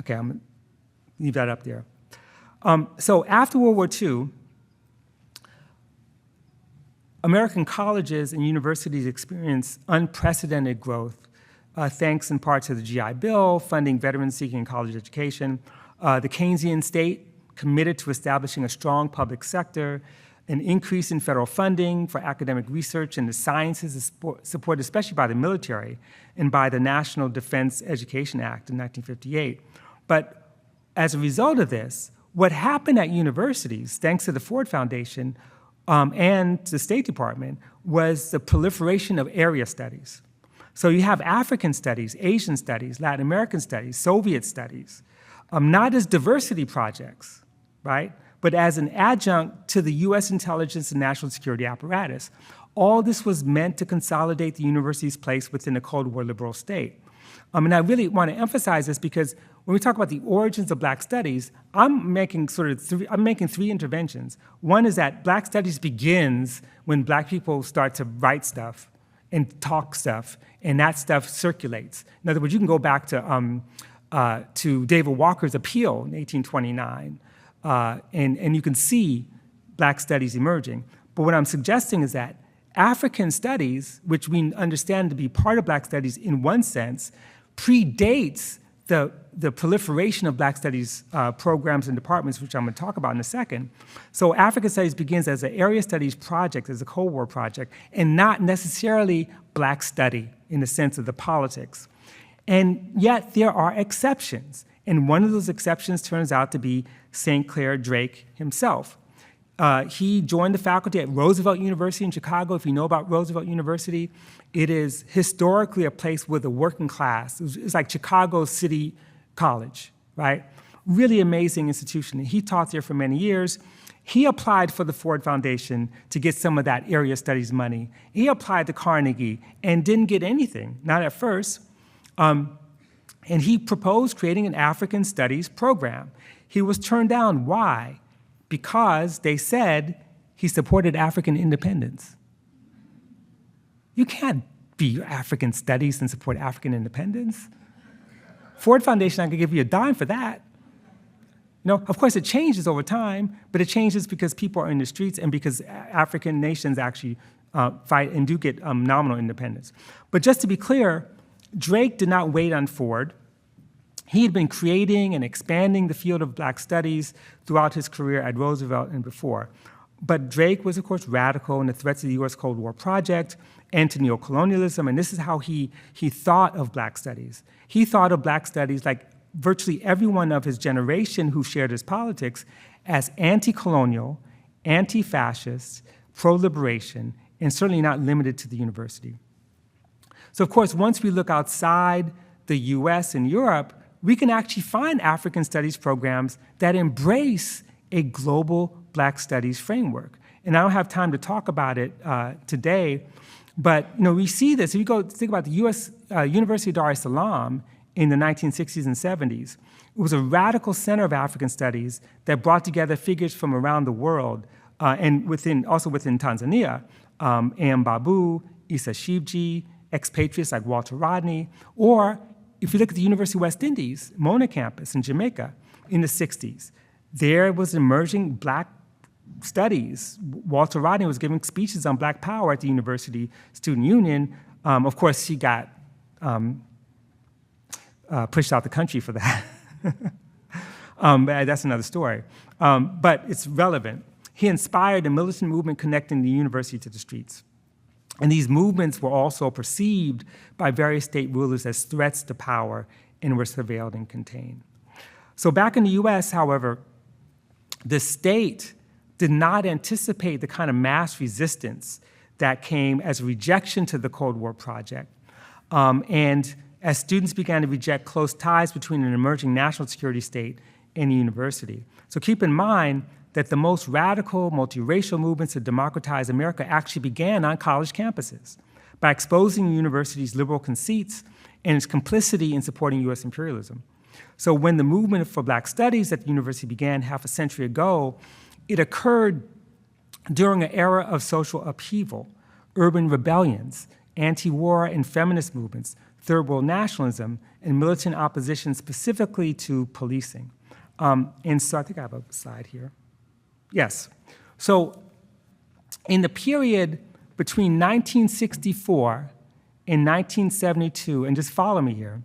okay, I'm gonna leave that up there. So after World War II, American colleges and universities experienced unprecedented growth, thanks in part to the GI Bill, funding veterans seeking college education, the Keynesian state committed to establishing a strong public sector, an increase in federal funding for academic research in the sciences, supported especially by the military and by the National Defense Education Act in 1958. But as a result of this, what happened at universities, thanks to the Ford Foundation and the State Department, was the proliferation of area studies. So you have African studies, Asian studies, Latin American studies, Soviet studies, not as diversity projects, right? But as an adjunct to the US intelligence and national security apparatus. All this was meant to consolidate the university's place within the Cold War liberal state. And I really want to emphasize this because when we talk about the origins of Black studies, I'm making three interventions. One is that Black studies begins when Black people start to write stuff and talk stuff, and that stuff circulates. In other words, you can go back to David Walker's appeal in 1829, and you can see Black studies emerging. But what I'm suggesting is that African studies, which we understand to be part of Black studies in one sense, predates the proliferation of Black studies programs and departments, which I'm going to talk about in a second. So African studies begins as an area studies project, as a Cold War project, and not necessarily Black study in the sense of the politics. And yet there are exceptions. And one of those exceptions turns out to be St. Clair Drake himself. He joined the faculty at Roosevelt University in Chicago. If you know about Roosevelt University, it is historically a place with a working class. It's like Chicago City College, right? Really amazing institution. He taught there for many years. He applied for the Ford Foundation to get some of that area studies money. He applied to Carnegie and didn't get anything, not at first. And he proposed creating an African studies program. He was turned down. Why? Because they said he supported African independence. You can't be African studies and support African independence. Ford Foundation, I could give you a dime for that. Of course it changes over time, but it changes because people are in the streets and because African nations actually fight and do get nominal independence. But just to be clear, Drake did not wait on Ford. He had been creating and expanding the field of Black studies throughout his career at Roosevelt and before. But Drake was, of course, radical in the threats of the US Cold War project and to neocolonialism, and this is how he thought of Black studies. He thought of Black studies, like virtually everyone of his generation who shared his politics, as anti-colonial, anti-fascist, pro-liberation, and certainly not limited to the university. So of course, once we look outside the US and Europe, we can actually find African studies programs that embrace a global Black studies framework. And I don't have time to talk about it today, but we see this. If you go think about the US University of Dar es Salaam in the 1960s and 70s, it was a radical center of African studies that brought together figures from around the world and also within Tanzania, A.M. Babu, Issa Shivji, expatriates like Walter Rodney, or if you look at the University of West Indies, Mona campus in Jamaica in the 60s, there was emerging Black studies. Walter Rodney was giving speeches on Black power at the University Student Union. Of course, he got pushed out the country for that. That's another story. But it's relevant. He inspired a militant movement connecting the university to the streets. And these movements were also perceived by various state rulers as threats to power and were surveilled and contained. So back in the US, however, the state did not anticipate the kind of mass resistance that came as a rejection to the Cold War project. And as students began to reject close ties between an emerging national security state and the university. So keep in mind that the most radical multiracial movements to democratize America actually began on college campuses by exposing the university's liberal conceits and its complicity in supporting US imperialism. So when the movement for Black studies at the university began half a century ago, it occurred during an era of social upheaval, urban rebellions, anti-war and feminist movements, third world nationalism, and militant opposition specifically to policing. And so I think I have a slide here. Yes. So in the period between 1964 and 1972, and just follow me here,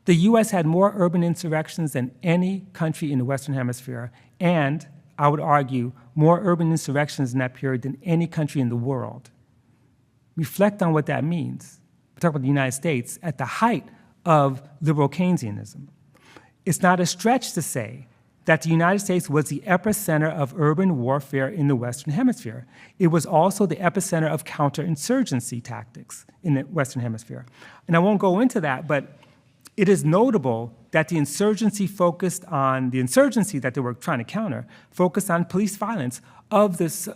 the US had more urban insurrections than any country in the Western Hemisphere, and I would argue more urban insurrections in that period than any country in the world. Reflect on what that means. We talk about the United States at the height of liberal Keynesianism. It's not a stretch to say that the United States was the epicenter of urban warfare in the Western Hemisphere. It was also the epicenter of counterinsurgency tactics in the Western Hemisphere. And I won't go into that, but it is notable that the insurgency that they were trying to counter focused on police violence. Of this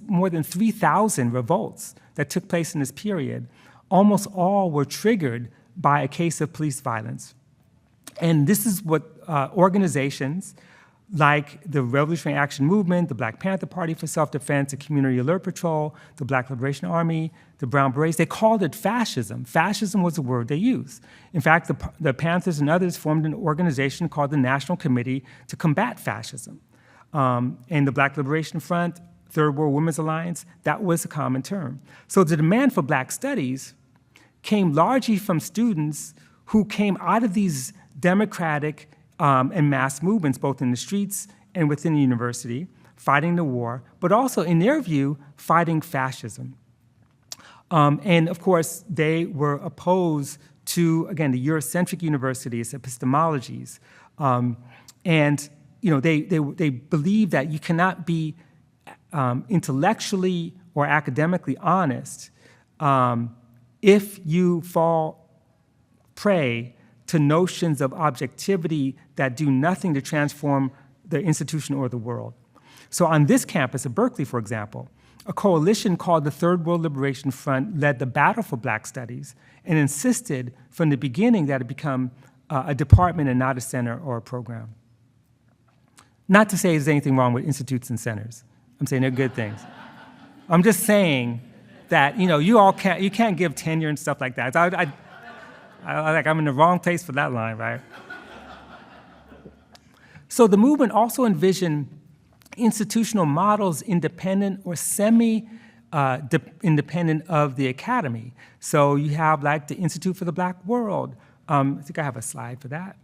more than 3,000 revolts that took place in this period, almost all were triggered by a case of police violence. And this is what organizations like the Revolutionary Action Movement, the Black Panther Party for Self-Defense, the Community Alert Patrol, the Black Liberation Army, the Brown Berets, they called it fascism. Fascism was the word they used. In fact, the Panthers and others formed an organization called the National Committee to Combat Fascism. And the Black Liberation Front, Third World Women's Alliance, that was a common term. So the demand for Black studies came largely from students who came out of these democratic and mass movements, both in the streets and within the university, fighting the war, but also, in their view, fighting fascism. And of course, they were opposed to, again, the Eurocentric universities, epistemologies. And they believe that you cannot be intellectually or academically honest if you fall prey to notions of objectivity that do nothing to transform the institution or the world. So on this campus at Berkeley, for example, a coalition called the Third World Liberation Front led the battle for Black studies and insisted from the beginning that it become a department and not a center or a program. Not to say there's anything wrong with institutes and centers. I'm saying they're good things. I'm just saying that you can't give tenure and stuff like that. I'm in the wrong place for that line, right? So the movement also envisioned institutional models independent or semi-independent of the academy. So you have like the Institute for the Black World. I think I have a slide for that.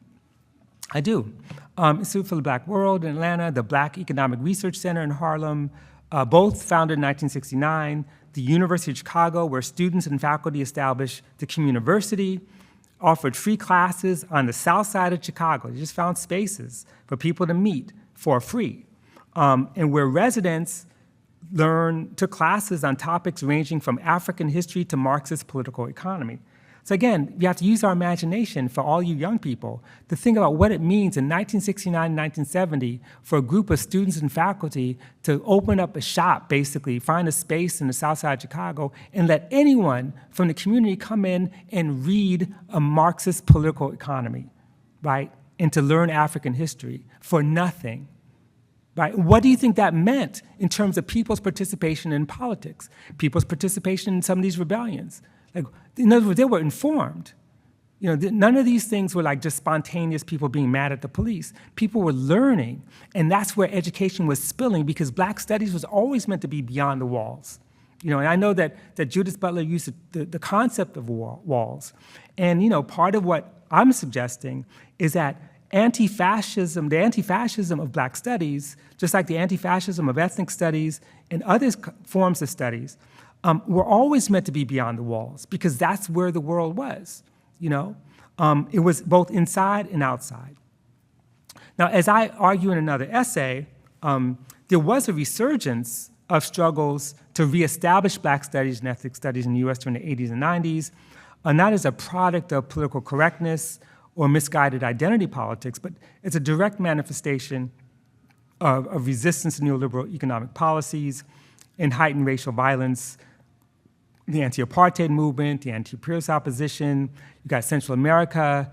I do. Institute for the Black World in Atlanta, the Black Economic Research Center in Harlem, both founded in 1969, the University of Chicago, where students and faculty established the Communiversity, offered free classes on the south side of Chicago. They just found spaces for people to meet for free. And where residents took classes on topics ranging from African history to Marxist political economy. So again, you have to use our imagination for all you young people to think about what it means in 1969 and 1970 for a group of students and faculty to open up a shop, basically, find a space in the south side of Chicago and let anyone from the community come in and read a Marxist political economy, right? And to learn African history for nothing. Right? What do you think that meant in terms of people's participation in politics, people's participation in some of these rebellions? Like, in other words, they were informed. None of these things were like just spontaneous people being mad at the police. People were learning, and that's where education was spilling because Black studies was always meant to be beyond the walls. And I know that Judith Butler used the concept of walls. And, part of what I'm suggesting is that the anti-fascism of Black studies, just like the anti-fascism of ethnic studies and other forms of studies, were always meant to be beyond the walls because that's where the world was, It was both inside and outside. Now, as I argue in another essay, there was a resurgence of struggles to reestablish Black studies and ethnic studies in the US during the 80s and 90s, not as a product of political correctness or misguided identity politics, but it's a direct manifestation of resistance to neoliberal economic policies and heightened racial violence, the anti-apartheid movement, the anti-imperialist opposition. You got Central America,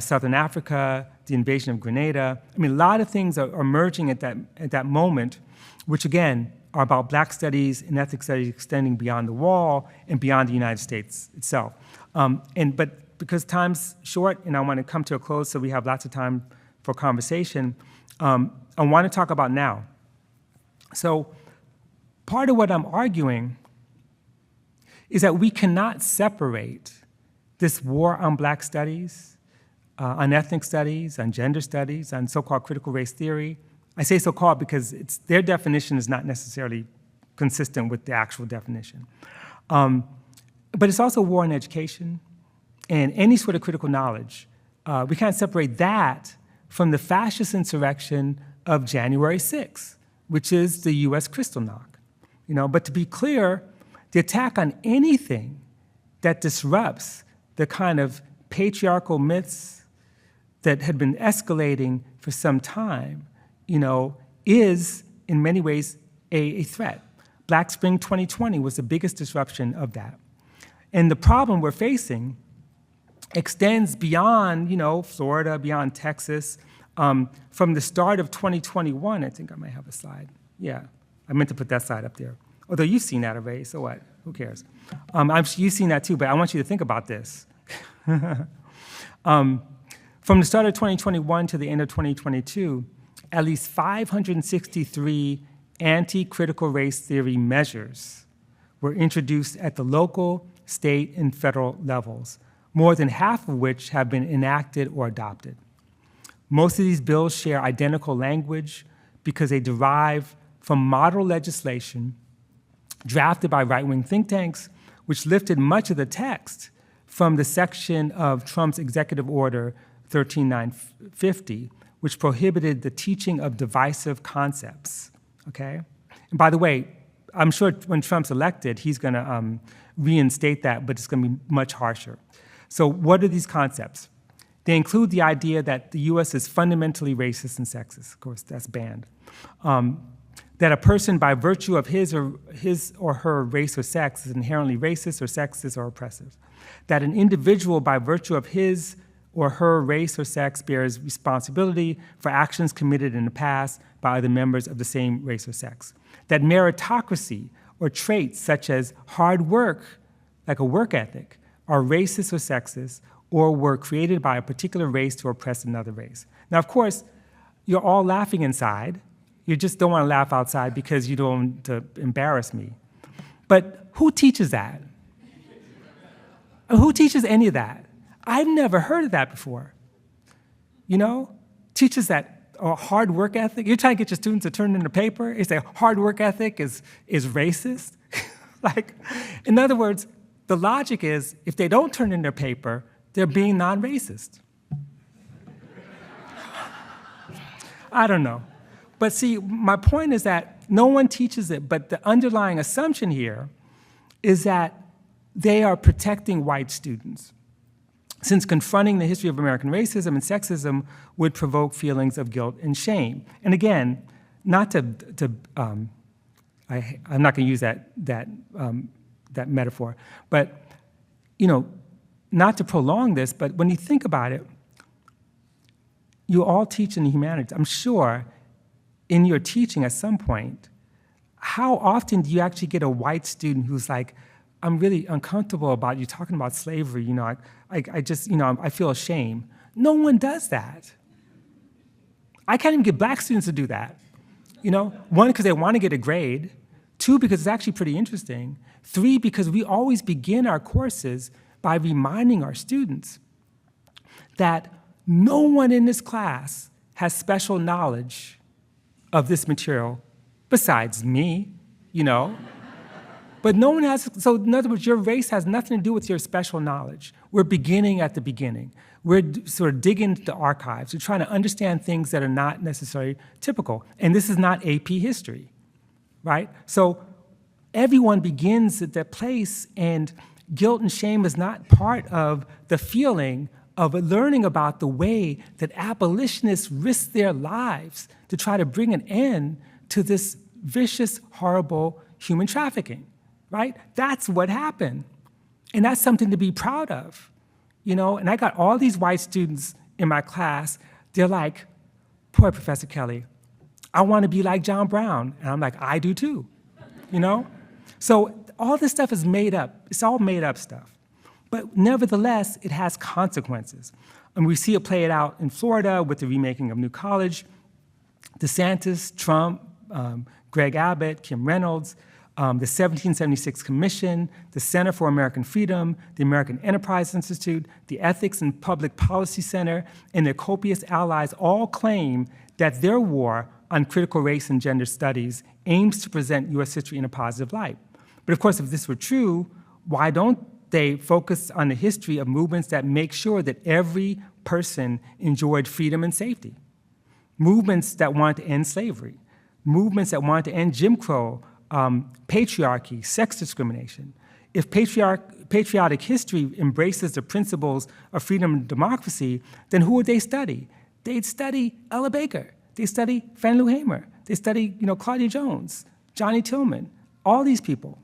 Southern Africa, the invasion of Grenada. I mean, a lot of things are emerging at that moment, which again are about Black studies and ethnic studies extending beyond the wall and beyond the United States itself. But because time's short and I want to come to a close so we have lots of time for conversation, I want to talk about now. So part of what I'm arguing is that we cannot separate this war on Black studies, on ethnic studies, on gender studies, on so-called critical race theory. I say so-called because their definition is not necessarily consistent with the actual definition. But it's also war on education and any sort of critical knowledge. We can't separate that from the fascist insurrection of January 6th, which is the US Kristallnacht. But to be clear, the attack on anything that disrupts the kind of patriarchal myths that had been escalating for some time, is in many ways a threat. Black Spring 2020 was the biggest disruption of that. And the problem we're facing extends beyond, Florida, beyond Texas. From the start of 2021, I think I might have a slide. Yeah, I meant to put that slide up there. Although you've seen that already, so what? Who cares? You've seen that too, but I want you to think about this. From the start of 2021 to the end of 2022, at least 563 anti-critical race theory measures were introduced at the local, state, and federal levels, more than half of which have been enacted or adopted. Most of these bills share identical language because they derive from model legislation drafted by right-wing think tanks, which lifted much of the text from the section of Trump's Executive Order 13950, which prohibited the teaching of divisive concepts, okay? And by the way, I'm sure when Trump's elected, he's gonna reinstate that, but it's gonna be much harsher. So what are these concepts? They include the idea that the US is fundamentally racist and sexist. Of course, that's banned. That a person by virtue of his or her race or sex is inherently racist or sexist or oppressive. That an individual by virtue of his or her race or sex bears responsibility for actions committed in the past by other members of the same race or sex. That meritocracy or traits such as hard work, like a work ethic, are racist or sexist or were created by a particular race to oppress another race. Now, of course, you're all laughing inside. You just don't want to laugh outside because you don't want to embarrass me. But who teaches that? Who teaches any of that? I've never heard of that before. Teaches that hard work ethic. You're trying to get your students to turn in a paper. You say hard work ethic is racist. In other words, the logic is if they don't turn in their paper, they're being non-racist. I don't know. But see, my point is that, No one teaches it, but the underlying assumption here is that they are protecting white students, since confronting the history of American racism and sexism would provoke feelings of guilt and shame. And again, not I'm not going to use that metaphor, but not to prolong this, but when you think about it, you all teach in the humanities. I'm sure in your teaching at some point, how often do you actually get a white student who's like, I'm really uncomfortable about you talking about slavery, I just, I feel ashamed. No one does that. I can't even get black students to do that. One, because they want to get a grade. Two, because it's actually pretty interesting. Three, because we always begin our courses by reminding our students that no one in this class has special knowledge of this material besides me, But no one has, so in other words, your race has nothing to do with your special knowledge. We're beginning at the beginning. We're sort of digging into the archives. We're trying to understand things that are not necessarily typical. And this is not AP history, right? So everyone begins at that place, and guilt and shame is not part of the feeling of learning about the way that abolitionists risked their lives to try to bring an end to this vicious, horrible human trafficking. Right? That's what happened. And that's something to be proud of. And I got all these white students in my class. They're like, poor Professor Kelley, I want to be like John Brown. And I'm like, I do too. So all this stuff is made up. It's all made up stuff. But nevertheless, it has consequences. And we see it play it out in Florida with the remaking of New College. DeSantis, Trump, Greg Abbott, Kim Reynolds, the 1776 Commission, the Center for American Freedom, the American Enterprise Institute, the Ethics and Public Policy Center, and their copious allies all claim that their war on critical race and gender studies aims to present U.S. history in a positive light. But of course, if this were true, why don't they focus on the history of movements that make sure that every person enjoyed freedom and safety? Movements that want to end slavery, movements that want to end Jim Crow, patriarchy, sex discrimination. If patriotic history embraces the principles of freedom and democracy, then who would they study? They'd study Ella Baker. They'd study Fannie Lou Hamer. They'd study Claudia Jones, Johnny Tillman, all these people,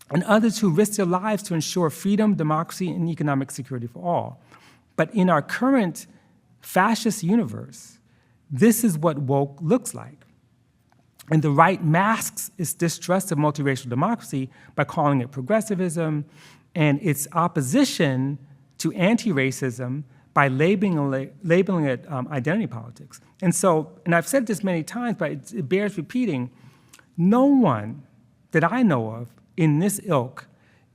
and others who risked their lives to ensure freedom, democracy, and economic security for all. But in our current fascist universe, this is what woke looks like. And the right masks its distrust of multiracial democracy by calling it progressivism, and its opposition to anti-racism by labeling it identity politics. And so, and I've said this many times, but it bears repeating, no one that I know of in this ilk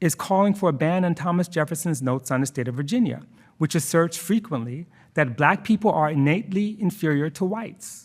is calling for a ban on Thomas Jefferson's notes on the state of Virginia, which asserts frequently that black people are innately inferior to whites.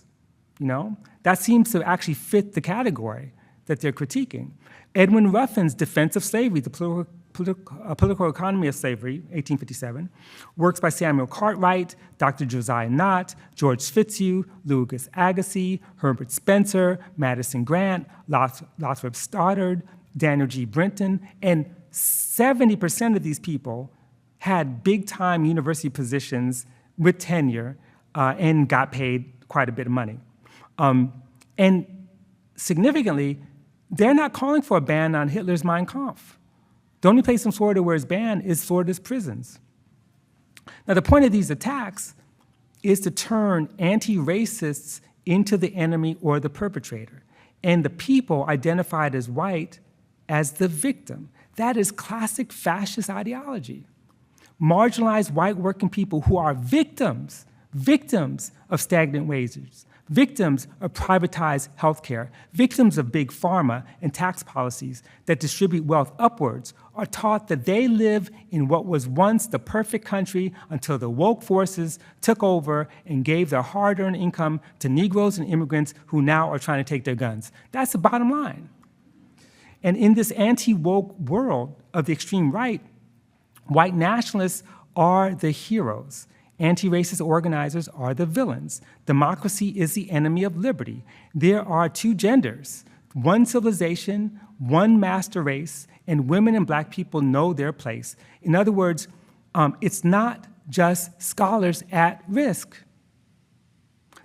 That seems to actually fit the category that they're critiquing. Edwin Ruffin's Defense of Slavery, the Political Economy of Slavery, 1857, works by Samuel Cartwright, Dr. Josiah Nott, George Fitzhugh, Louis Agassiz, Herbert Spencer, Madison Grant, Lothrop Stoddard, Daniel G. Brinton, and 70% of these people had big-time university positions with tenure and got paid quite a bit of money. And significantly, they're not calling for a ban on Hitler's Mein Kampf. The only place in Florida where it's banned is Florida's prisons. Now, the point of these attacks is to turn anti-racists into the enemy or the perpetrator, and the people identified as white as the victim. That is classic fascist ideology. Marginalized white working people who are victims of stagnant wages, victims of privatized healthcare, victims of big pharma and tax policies that distribute wealth upwards, are taught that they live in what was once the perfect country until the woke forces took over and gave their hard-earned income to Negroes and immigrants who now are trying to take their guns. That's the bottom line. And in this anti-woke world of the extreme right, white nationalists are the heroes. Anti-racist organizers are the villains. Democracy is the enemy of liberty. There are two genders, one civilization, one master race, and women and black people know their place. In other words, it's not just scholars at risk.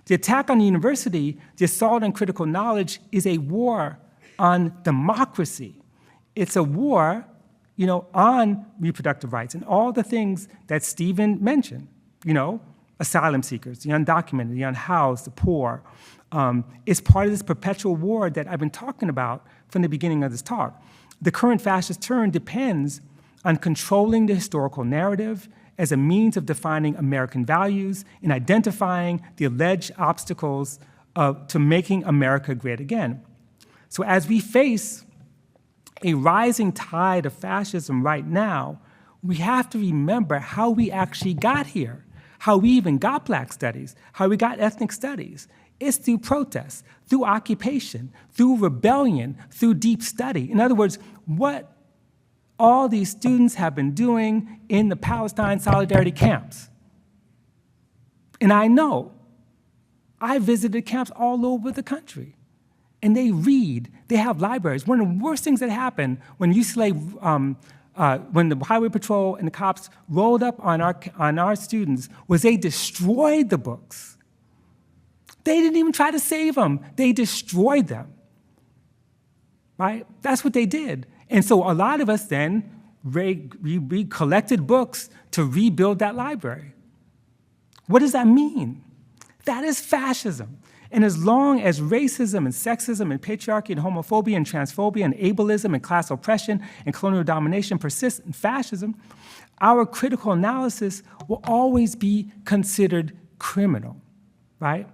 The attack on the university, the assault on critical knowledge, is a war on democracy. It's a war, on reproductive rights and all the things that Stephen mentioned, asylum seekers, the undocumented, the unhoused, the poor. It's part of this perpetual war that I've been talking about from the beginning of this talk. The current fascist turn depends on controlling the historical narrative as a means of defining American values and identifying the alleged obstacles to making America great again. So as we face a rising tide of fascism right now, we have to remember how we actually got here, how we even got Black studies, how we got ethnic studies. It's through protest, through occupation, through rebellion, through deep study. In other words, what all these students have been doing in the Palestine solidarity camps. And I know, I visited camps all over the country. And they read, they have libraries. One of the worst things that happened when when the Highway Patrol and the cops rolled up on our students was they destroyed the books. They didn't even try to save them. They destroyed them, right? That's what they did. And so a lot of us then, we collected books to rebuild that library. What does that mean? That is fascism. And as long as racism and sexism and patriarchy and homophobia and transphobia and ableism and class oppression and colonial domination persist in fascism, our critical analysis will always be considered criminal, right?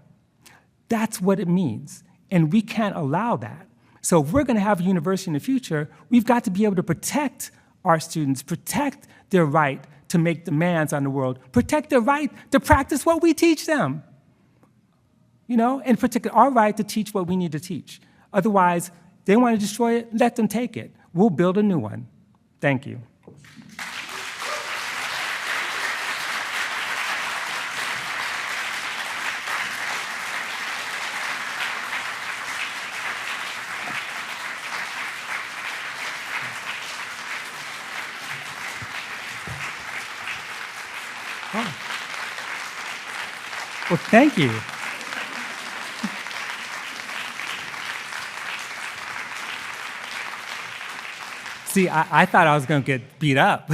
That's what it means. And we can't allow that. So if we're going to have a university in the future, we've got to be able to protect our students, protect their right to make demands on the world, protect their right to practice what we teach them. And protect our right to teach what we need to teach. Otherwise, they want to destroy it, let them take it. We'll build a new one. Thank you. Oh. Well, thank you. See, I thought I was going to get beat up.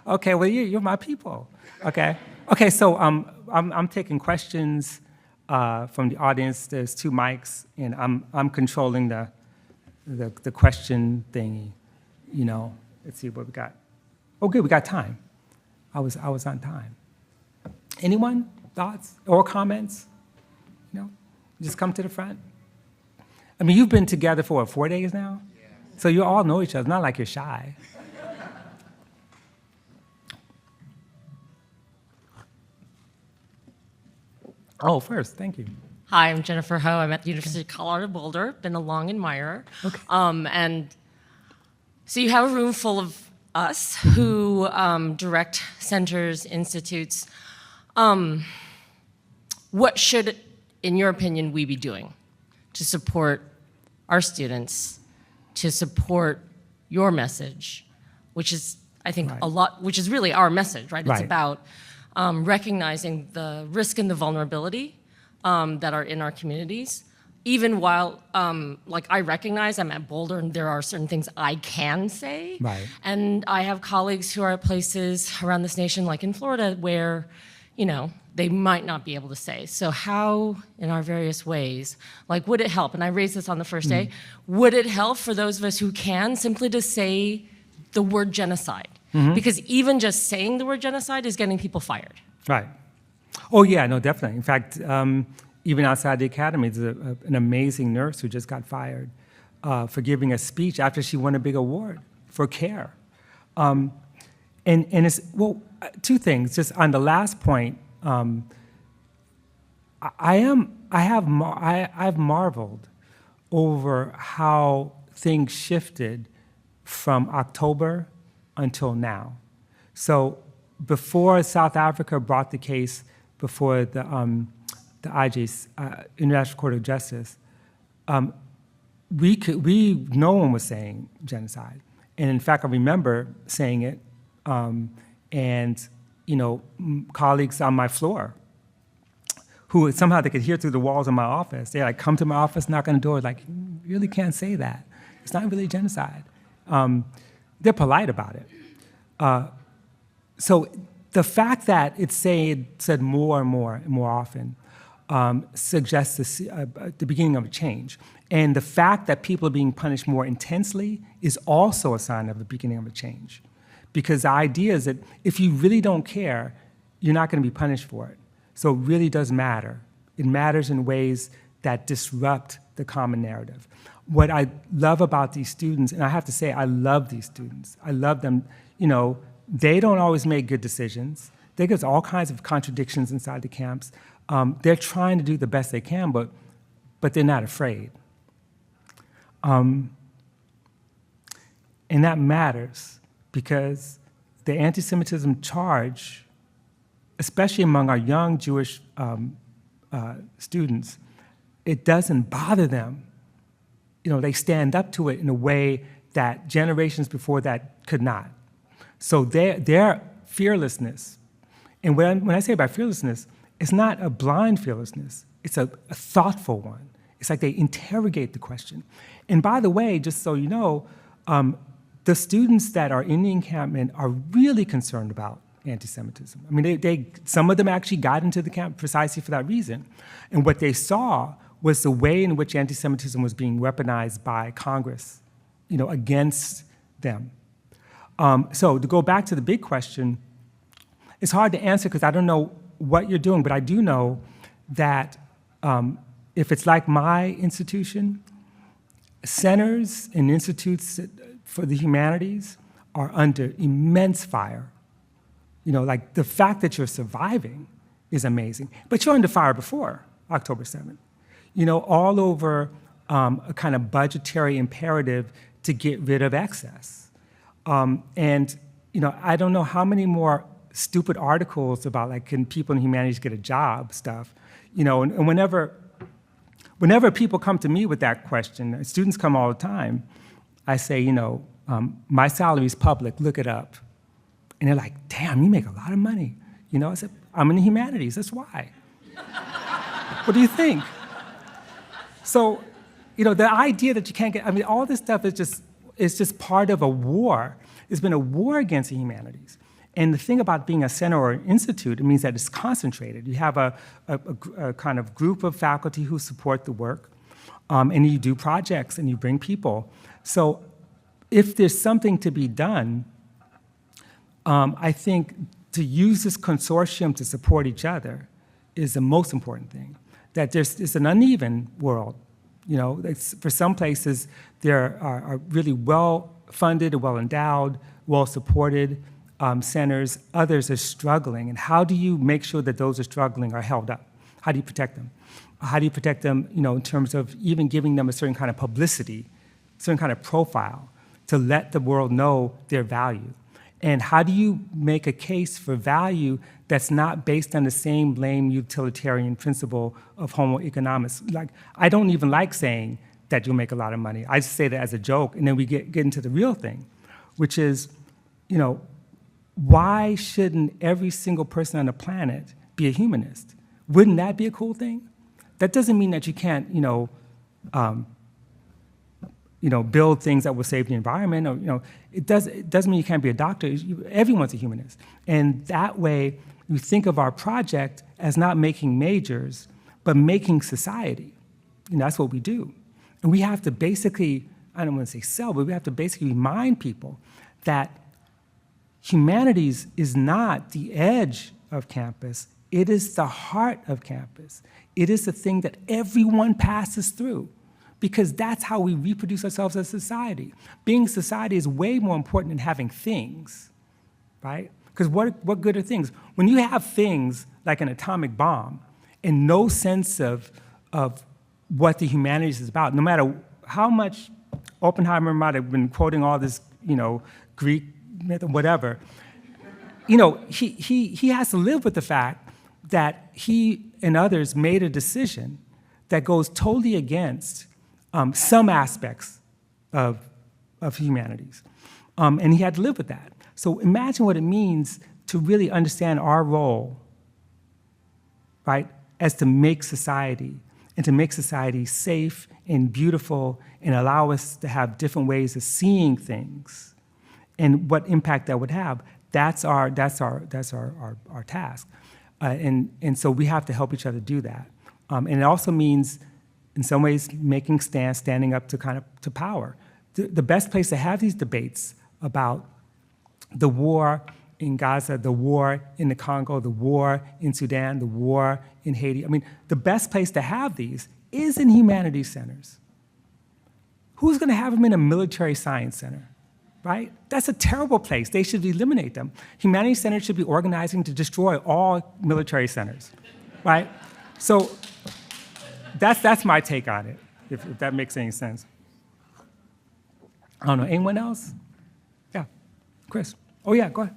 Okay, well, you're my people. Okay, so I'm taking questions from the audience. There's 2 mics, and I'm controlling the question thingy. Let's see what we got. Oh, good, we got time. I was on time. Anyone? Thoughts or comments? Just come to the front. I mean, you've been together for what, 4 days now? So you all know each other, not like you're shy. Oh, first, thank you. Hi, I'm Jennifer Ho. I'm at the University of Colorado Boulder, been a long admirer. Okay. And so you have a room full of us who direct centers, institutes. What should, in your opinion, we be doing to support our students, to support your message, which is, I think, Right. a lot, which is really our message, right? Right. It's about recognizing the risk and the vulnerability that are in our communities, even while, I recognize I'm at Boulder and there are certain things I can say. Right. And I have colleagues who are at places around this nation, like in Florida, where, they might not be able to say. So how, in our various ways, would it help? And I raised this on the first day. Would it help for those of us who can simply to say the word genocide? Because even just saying the word genocide is getting people fired. Right. Oh, yeah, no, definitely. In fact, even outside the academy, there's an amazing nurse who just got fired for giving a speech after she won a big award for care. And it's, well, 2 things. Just on the last point, I've marveled over how things shifted from October until now. So before South Africa brought the case before the IJ, International Court of Justice, no one was saying genocide. And in fact, I remember saying it, and colleagues on my floor who somehow they could hear through the walls of my office. They like come to my office, knock on the door, like, you really can't say that. It's not really genocide. They're polite about it. So the fact that it's said more and more often suggests the beginning of a change. And the fact that people are being punished more intensely is also a sign of the beginning of a change. Because the idea is that if you really don't care, you're not going to be punished for it. So it really does matter. It matters in ways that disrupt the common narrative. What I love about these students, and I have to say, I love these students. I love them. They don't always make good decisions. There's all kinds of contradictions inside the camps. They're trying to do the best they can, but they're not afraid. And that matters because the anti-Semitism charge, especially among our young Jewish students, it doesn't bother them. They stand up to it in a way that generations before that could not. So their fearlessness, and when I say about fearlessness, it's not a blind fearlessness, it's a thoughtful one. It's like they interrogate the question. And by the way, just so you know, the students that are in the encampment are really concerned about anti-Semitism. I mean, some of them actually got into the camp precisely for that reason. And what they saw was the way in which anti-Semitism was being weaponized by Congress, against them. So to go back to the big question, it's hard to answer because I don't know what you're doing, but I do know that if it's like my institution, centers and institutes for the humanities are under immense fire. Like the fact that you're surviving is amazing, but you're under fire before October 7th. All over a kind of budgetary imperative to get rid of excess. And I don't know how many more stupid articles about like, can people in humanities get a job stuff, and whenever people come to me with that question, students come all the time, I say, my salary is public, look it up. And they're like, damn, you make a lot of money. I said, I'm in the humanities, that's why. What do you think? So, the idea that you can't get, all this stuff is just part of a war. There's been a war against the humanities. And the thing about being a center or an institute, it means that it's concentrated. You have a kind of group of faculty who support the work, and you do projects and you bring people. So if there's something to be done, I think to use this consortium to support each other is the most important thing. That it's an uneven world. For some places, there are really well-funded, well-endowed, well-supported centers. Others are struggling. And how do you make sure that those are struggling are held up? How do you protect them? How do you protect them, in terms of even giving them a certain kind of publicity, certain kind of profile to let the world know their value? And how do you make a case for value that's not based on the same lame utilitarian principle of homo economicus? Like, I don't even like saying that you'll make a lot of money. I just say that as a joke, and then we get into the real thing, which is, why shouldn't every single person on the planet be a humanist? Wouldn't that be a cool thing? That doesn't mean that you can't, build things that will save the environment, or it doesn't mean you can't be a doctor. Everyone's a humanist, and that way you think of our project as not making majors, but making society. That's what we do, and we have to basically, I don't want to say sell, but we have to basically remind people that humanities is not the edge of campus. It is the heart of campus. It is the thing that everyone passes through, because that's how we reproduce ourselves as a society. Being a society is way more important than having things, right? Because what good are things? When you have things like an atomic bomb and no sense of what the humanities is about, no matter how much Oppenheimer might have been quoting all this, Greek myth or whatever, he has to live with the fact that he and others made a decision that goes totally against some aspects of humanities. And he had to live with that. So imagine what it means to really understand our role, right, as to make society, and to make society safe and beautiful and allow us to have different ways of seeing things and what impact that would have. That's our task. And so we have to help each other do that. And it also means, in some ways, making standing up to power. The best place to have these debates about the war in Gaza, the war in the Congo, the war in Sudan, the war in Haiti. I mean, the best place to have these is in humanities centers. Who's going to have them in a military science center, right? That's a terrible place. They should eliminate them. Humanities centers should be organizing to destroy all military centers, right? So that's my take on it, if that makes any sense. I don't know, anyone else? Yeah, Chris. Oh yeah, go ahead.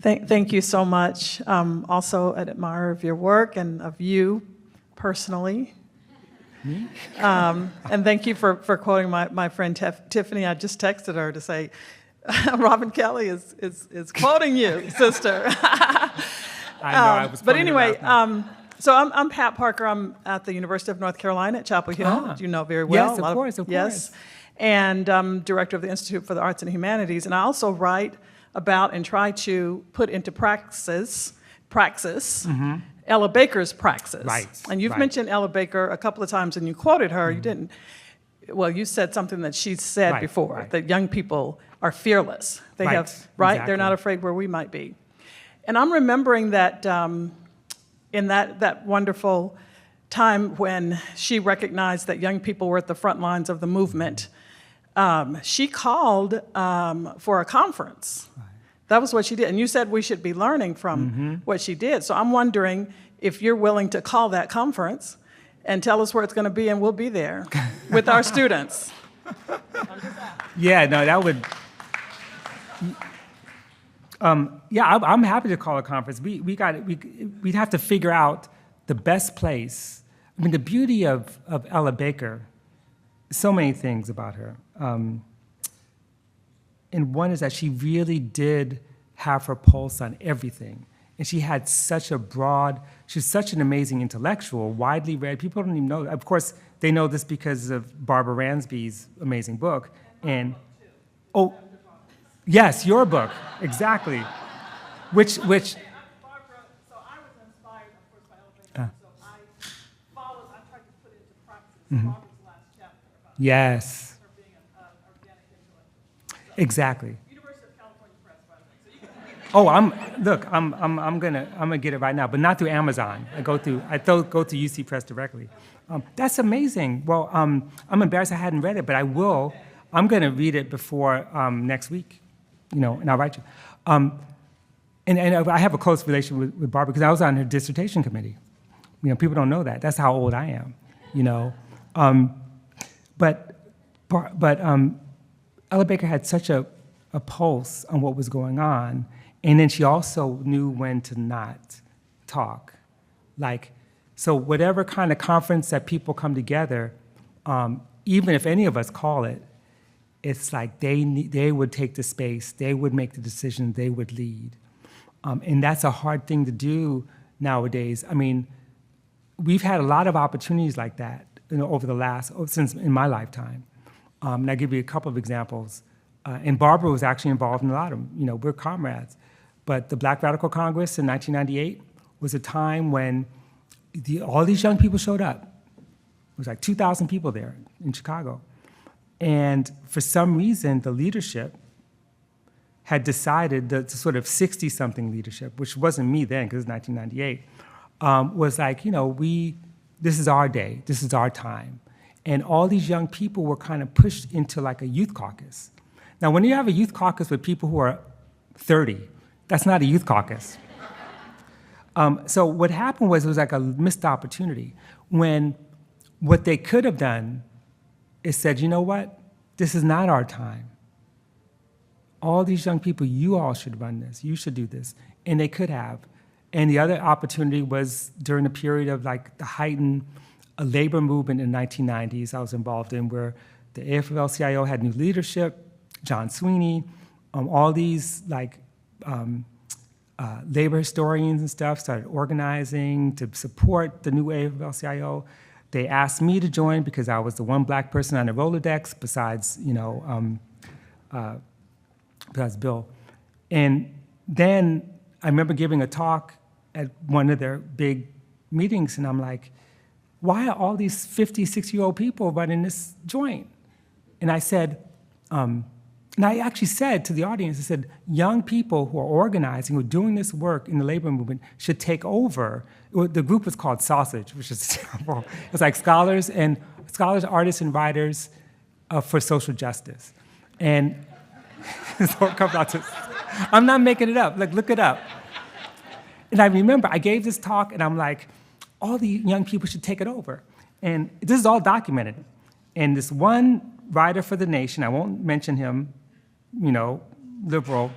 Thank you so much. Also, an admirer of your work and of you personally. Me? And thank you for quoting my friend Tiffany. I just texted her to say, Robin Kelley is quoting you, sister. I know, I was but quoting her anyway, last night. so I'm Pat Parker. I'm at the University of North Carolina at Chapel Hill. You know very well. Yes, of course. Yes. And I'm director of the Institute for the Arts and Humanities. And I also write about and try to put into praxis Ella Baker's praxis. Right. And you've mentioned Ella Baker a couple of times, and you quoted her. You didn't. Well, you said something that she said before, that young people are fearless. They have, exactly. They're not afraid where we might be. And I'm remembering that in that wonderful time when she recognized that young people were at the front lines of the movement, she called for a conference. That was what she did. And you said we should be learning from what she did. So I'm wondering if you're willing to call that conference and tell us where it's going to be, and we'll be there with our students. Yeah, no, that would. I'm happy to call a conference. We'd have to figure out the best place. I mean, the beauty of Ella Baker, so many things about her. And one is that she really did have her pulse on everything. And she had such a she's such an amazing intellectual, widely read. People don't even know. Of course, they know this because of Barbara Ransby's amazing book. And, oh, yes, your book, exactly. Which Barbara, so I was inspired, of course, by Ella Baker. So I tried to put into practice Barbara's last chapter about yes. her being an organic intellectual. Exactly. University of California Press, by the way. So you can Oh, I'm gonna get it right now, but not through Amazon. I go through UC Press directly. That's amazing. Well, I'm embarrassed I hadn't read it, but I will. I'm gonna read it before next week, and I'll write you. And I have a close relation with Barbara because I was on her dissertation committee. People don't know that. That's how old I am. But Ella Baker had such a pulse on what was going on, and then she also knew when to not talk. So whatever kind of conference that people come together, even if any of us call it, it's like they would take the space, they would make the decision, they would lead. And that's a hard thing to do nowadays. I mean, we've had a lot of opportunities like that since in my lifetime. And I'll give you a couple of examples. And Barbara was actually involved in a lot of them. We're comrades. But the Black Radical Congress in 1998 was a time when all these young people showed up. It was like 2,000 people there in Chicago. And for some reason, the leadership had decided, the sort of 60-something leadership, which wasn't me then because it was 1998, was like, this is our day, this is our time. And all these young people were kind of pushed into like a youth caucus. Now, when you have a youth caucus with people who are 30, that's not a youth caucus. So what happened was it was like a missed opportunity when what they could have done is said, you know what, this is not our time. all these young people, you all should run this, you should do this. And they could have. And the other opportunity was during the period of like the heightened labor movement in the 1990s I was involved in, where the AFL-CIO had new leadership, John Sweeney, all these like labor historians and stuff started organizing to support the new AFL-CIO. They asked me to join because I was the one black person on the Rolodex besides, besides Bill. And then I remember giving a talk at one of their big meetings, and I'm like, why are all these 50, 60-year-old people running this joint? And I said, and I actually said to the audience, I said, young people who are organizing, who are doing this work in the labor movement should take over. The group was called Sausage, which is terrible. It's like scholars, artists, and writers for social justice. And so it comes out to, I'm not making it up, like look it up. And I remember I gave this talk and I'm like, all the young people should take it over. And this is all documented. And this one writer for The Nation, I won't mention him, liberal,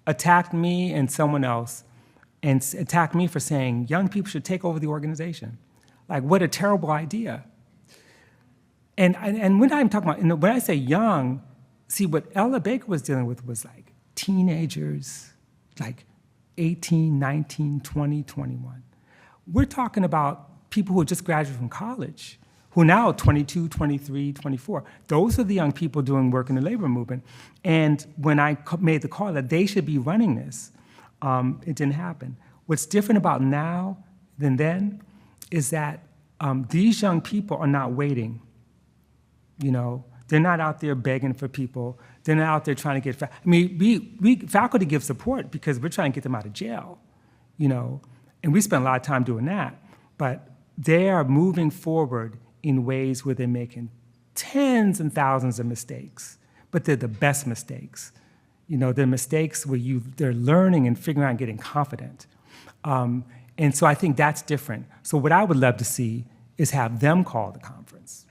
attacked me and someone else and attacked me for saying young people should take over the organization. Like, what a terrible idea. And when I'm talking about, when I say young, see, what Ella Baker was dealing with was like teenagers, like 18, 19, 20, 21. We're talking about people who just graduated from college, who are now 22, 23, 24. Those are the young people doing work in the labor movement. And when I made the call that they should be running this, it didn't happen. What's different about now than then is that these young people are not waiting. They're not out there begging for people. They're not out there trying to get, we faculty give support because we're trying to get them out of jail, and we spend a lot of time doing that. But they are moving forward in ways where they're making tens and thousands of mistakes, but they're the best mistakes. They're mistakes where they're learning and figuring out and getting confident. And so I think that's different. So what I would love to see is have them call the conference.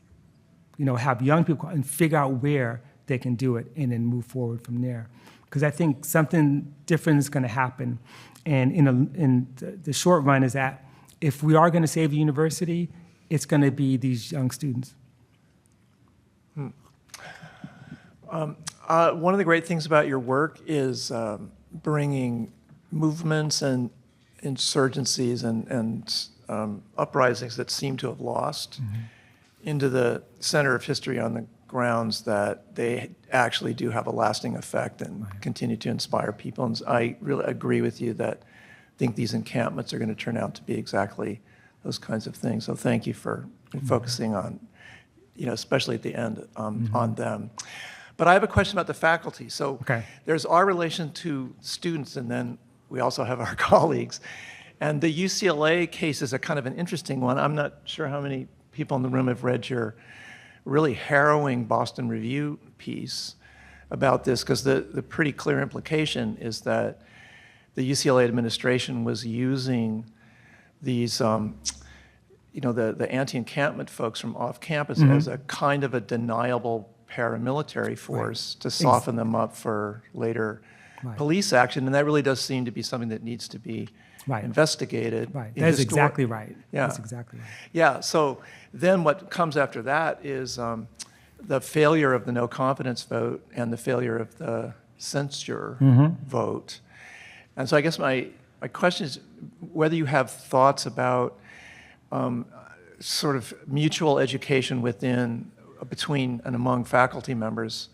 Have young people call and figure out where they can do it and then move forward from there. Because I think something different is going to happen. And in the short run is that if we are going to save the university, it's going to be these young students. One of the great things about your work is bringing movements and insurgencies and uprisings that seem to have lost into the center of history on the grounds that they actually do have a lasting effect and continue to inspire people. And I really agree with you that I think these encampments are going to turn out to be exactly those kinds of things. So thank you for focusing on, especially at the end, on them. But I have a question about the faculty. So there's our relation to students, and then we also have our colleagues. And the UCLA case is a kind of an interesting one. I'm not sure how many people in the room have read your really harrowing Boston Review piece about this, because the pretty clear implication is that the UCLA administration was using these, the anti-encampment folks from off campus as a kind of a deniable paramilitary force to soften them up for later police action. And that really does seem to be something that needs to be investigated. That is exactly right. Yeah. That's exactly right. Yeah, so then what comes after that is the failure of the no confidence vote and the failure of the censure vote. And so I guess my question is whether you have thoughts about sort of mutual education between and among faculty members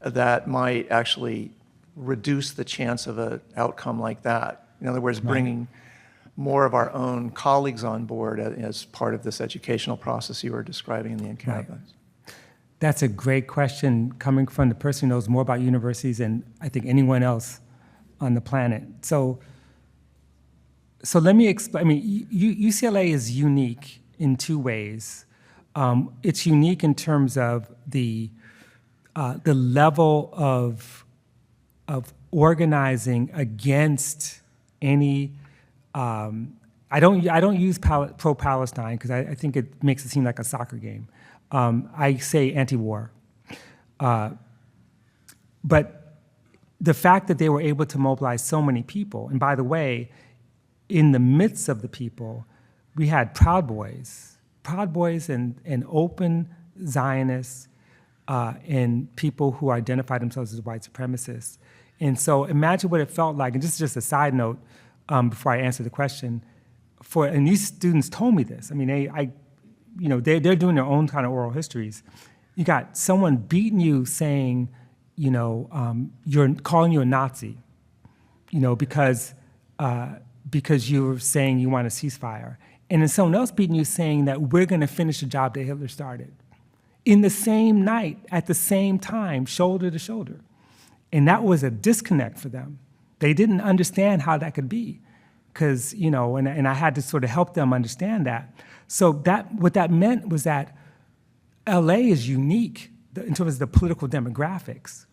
that might actually reduce the chance of an outcome like that. In other words, bringing more of our own colleagues on board as part of this educational process you were describing in the encampments. That's a great question coming from the person who knows more about universities than I think anyone else on the planet. So let me explain. UCLA is unique in two ways. It's unique in terms of the level of organizing against any. I don't use pro-Palestine because I think it makes it seem like a soccer game. I say anti-war. But the fact that they were able to mobilize so many people, and by the way, in the midst of the people, we had Proud Boys and open Zionists and people who identified themselves as white supremacists. And so imagine what it felt like, and this is just a side note before I answer the question, and these students told me this. I mean, they're doing their own kind of oral histories. You got someone beating you saying, you're calling you a Nazi, because you're saying you want a ceasefire. And then someone else beating you saying that we're going to finish the job that Hitler started. In the same night, at the same time, shoulder to shoulder. And that was a disconnect for them. They didn't understand how that could be, because, and I had to sort of help them understand that. So what that meant was that LA is unique in terms of the political demographics,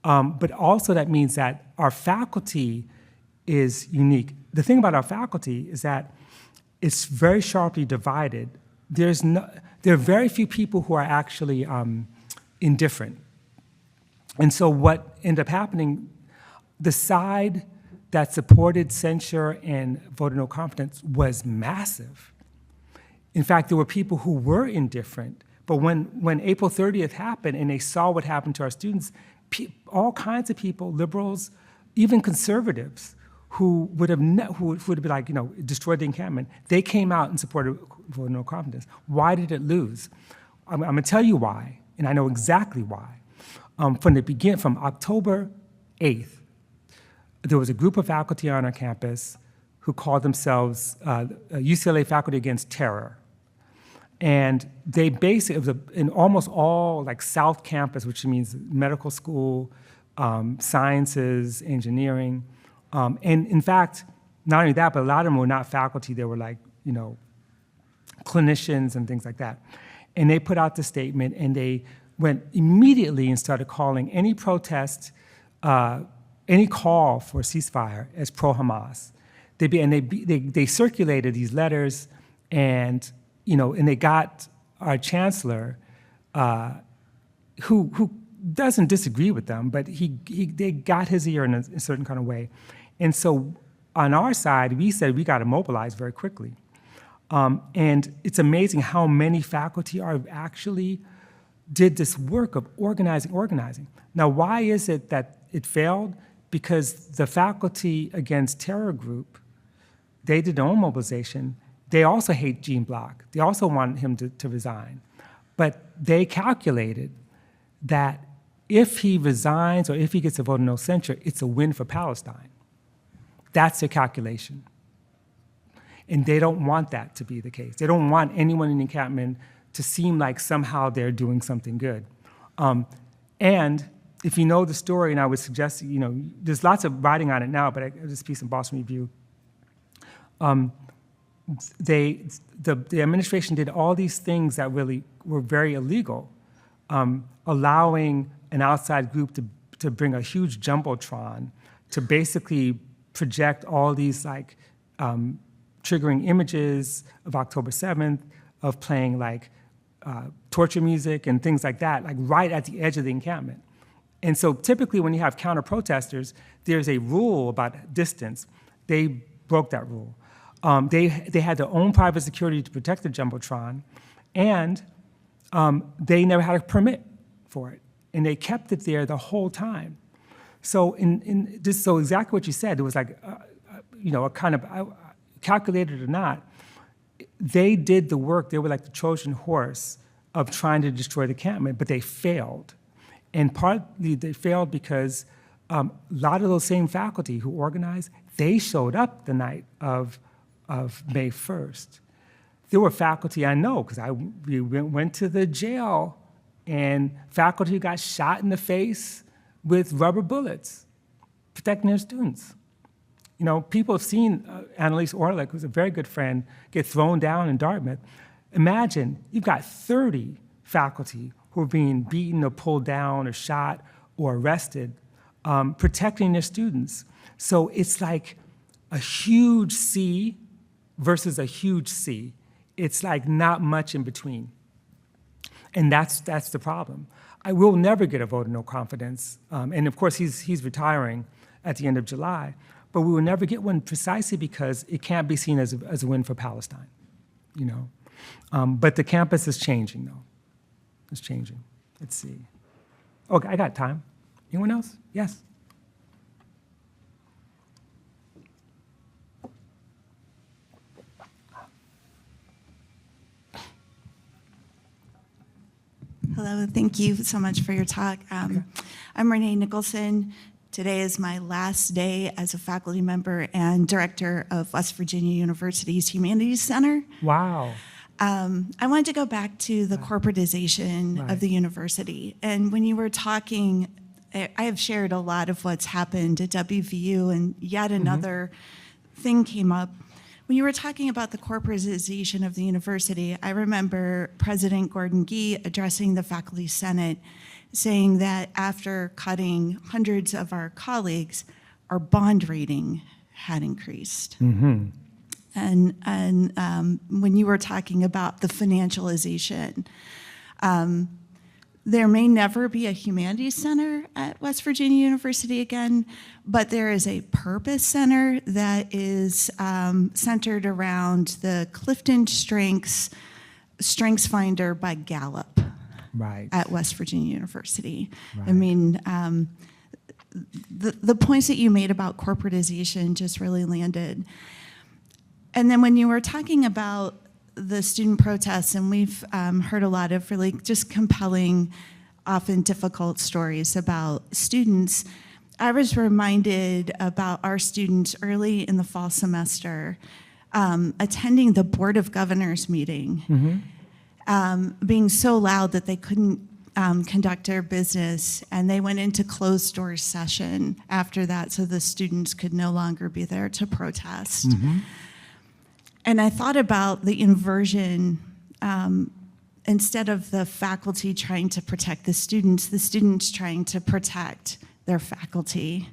but also that means that our faculty is unique. The thing about our faculty is that it's very sharply divided. There are very few people who are actually indifferent. And so what ended up happening, the side that supported censure and voted no confidence was massive. In fact, there were people who were indifferent, but when April 30th happened and they saw what happened to our students, all kinds of people, liberals, even conservatives, who would have been like, destroyed the encampment, they came out and supported vote no confidence. Why did it lose? I'm gonna tell you why, and I know exactly why. From October 8th, there was a group of faculty on our campus who called themselves UCLA Faculty Against Terror. And they basically, it was in almost all like South Campus, which means medical school, sciences, engineering. And in fact, not only that, but a lot of them were not faculty. They were like, clinicians and things like that. And they put out the statement, and they went immediately and started calling any protest, any call for a ceasefire as pro-Hamas. They circulated these letters, and and they got our chancellor, who doesn't disagree with them, but they got his ear in a certain kind of way. And so on our side, we said we got to mobilize very quickly. And it's amazing how many faculty are actually did this work of organizing. Now, why is it that it failed? Because the Faculty Against Terror group, they did their own mobilization. They also hate Gene Block. They also want him to resign. But they calculated that if he resigns or if he gets a vote of no censure, it's a win for Palestine. That's their calculation. And they don't want that to be the case. They don't want anyone in the encampment to seem like somehow they're doing something good. And if you know the story, and I would suggest, there's lots of writing on it now, but this piece in Boston Review, the administration did all these things that really were very illegal, allowing an outside group to bring a huge jumbotron to basically project all these triggering images of October 7th, of playing torture music and things like that, right at the edge of the encampment. And so typically when you have counter-protesters, there's a rule about distance. They broke that rule. They had their own private security to protect the jumbotron, and they never had a permit for it. And they kept it there the whole time. So so exactly what you said, it was like, a kind of, calculated or not, they did the work. They were like the Trojan horse of trying to destroy the encampment, but they failed. And partly they failed because a lot of those same faculty who organized, they showed up the night of May 1st. There were faculty I know, because we went to the jail, and faculty got shot in the face with rubber bullets, protecting their students. People have seen Annalise Orlick, who's a very good friend, get thrown down in Dartmouth. Imagine, you've got 30 faculty who are being beaten or pulled down or shot or arrested, protecting their students. So it's like a huge C versus a huge C. It's like not much in between. And that's the problem. I will never get a vote of no confidence. And of course, he's retiring at the end of July. But we will never get one precisely because it can't be seen as a win for Palestine, you know. But the campus is changing, though. It's changing. Let's see. Okay, I got time. Anyone else? Yes. Hello, thank you so much for your talk. I'm Renee Nicholson. Today is my last day as a faculty member and director of West Virginia University's Humanities Center. Wow. I wanted to go back to the corporatization of the university. And when you were talking, I have shared a lot of what's happened at WVU, and yet another thing came up. When you were talking about the corporatization of the university, I remember President Gordon Gee addressing the Faculty Senate saying that after cutting hundreds of our colleagues, our bond rating had increased. And when you were talking about the financialization, there may never be a humanities center at West Virginia University again, but there is a purpose center that is centered around the Clifton Strengths Finder by Gallup at West Virginia University. I mean, the points that you made about corporatization just really landed. And then when you were talking about the student protests, and we've heard a lot of really just compelling, often difficult stories about students, I was reminded about our students early in the fall semester attending the Board of Governors meeting, being so loud that they couldn't conduct their business, and they went into closed door session after that so the students could no longer be there to protest. And I thought about the inversion, instead of the faculty trying to protect the students trying to protect their faculty.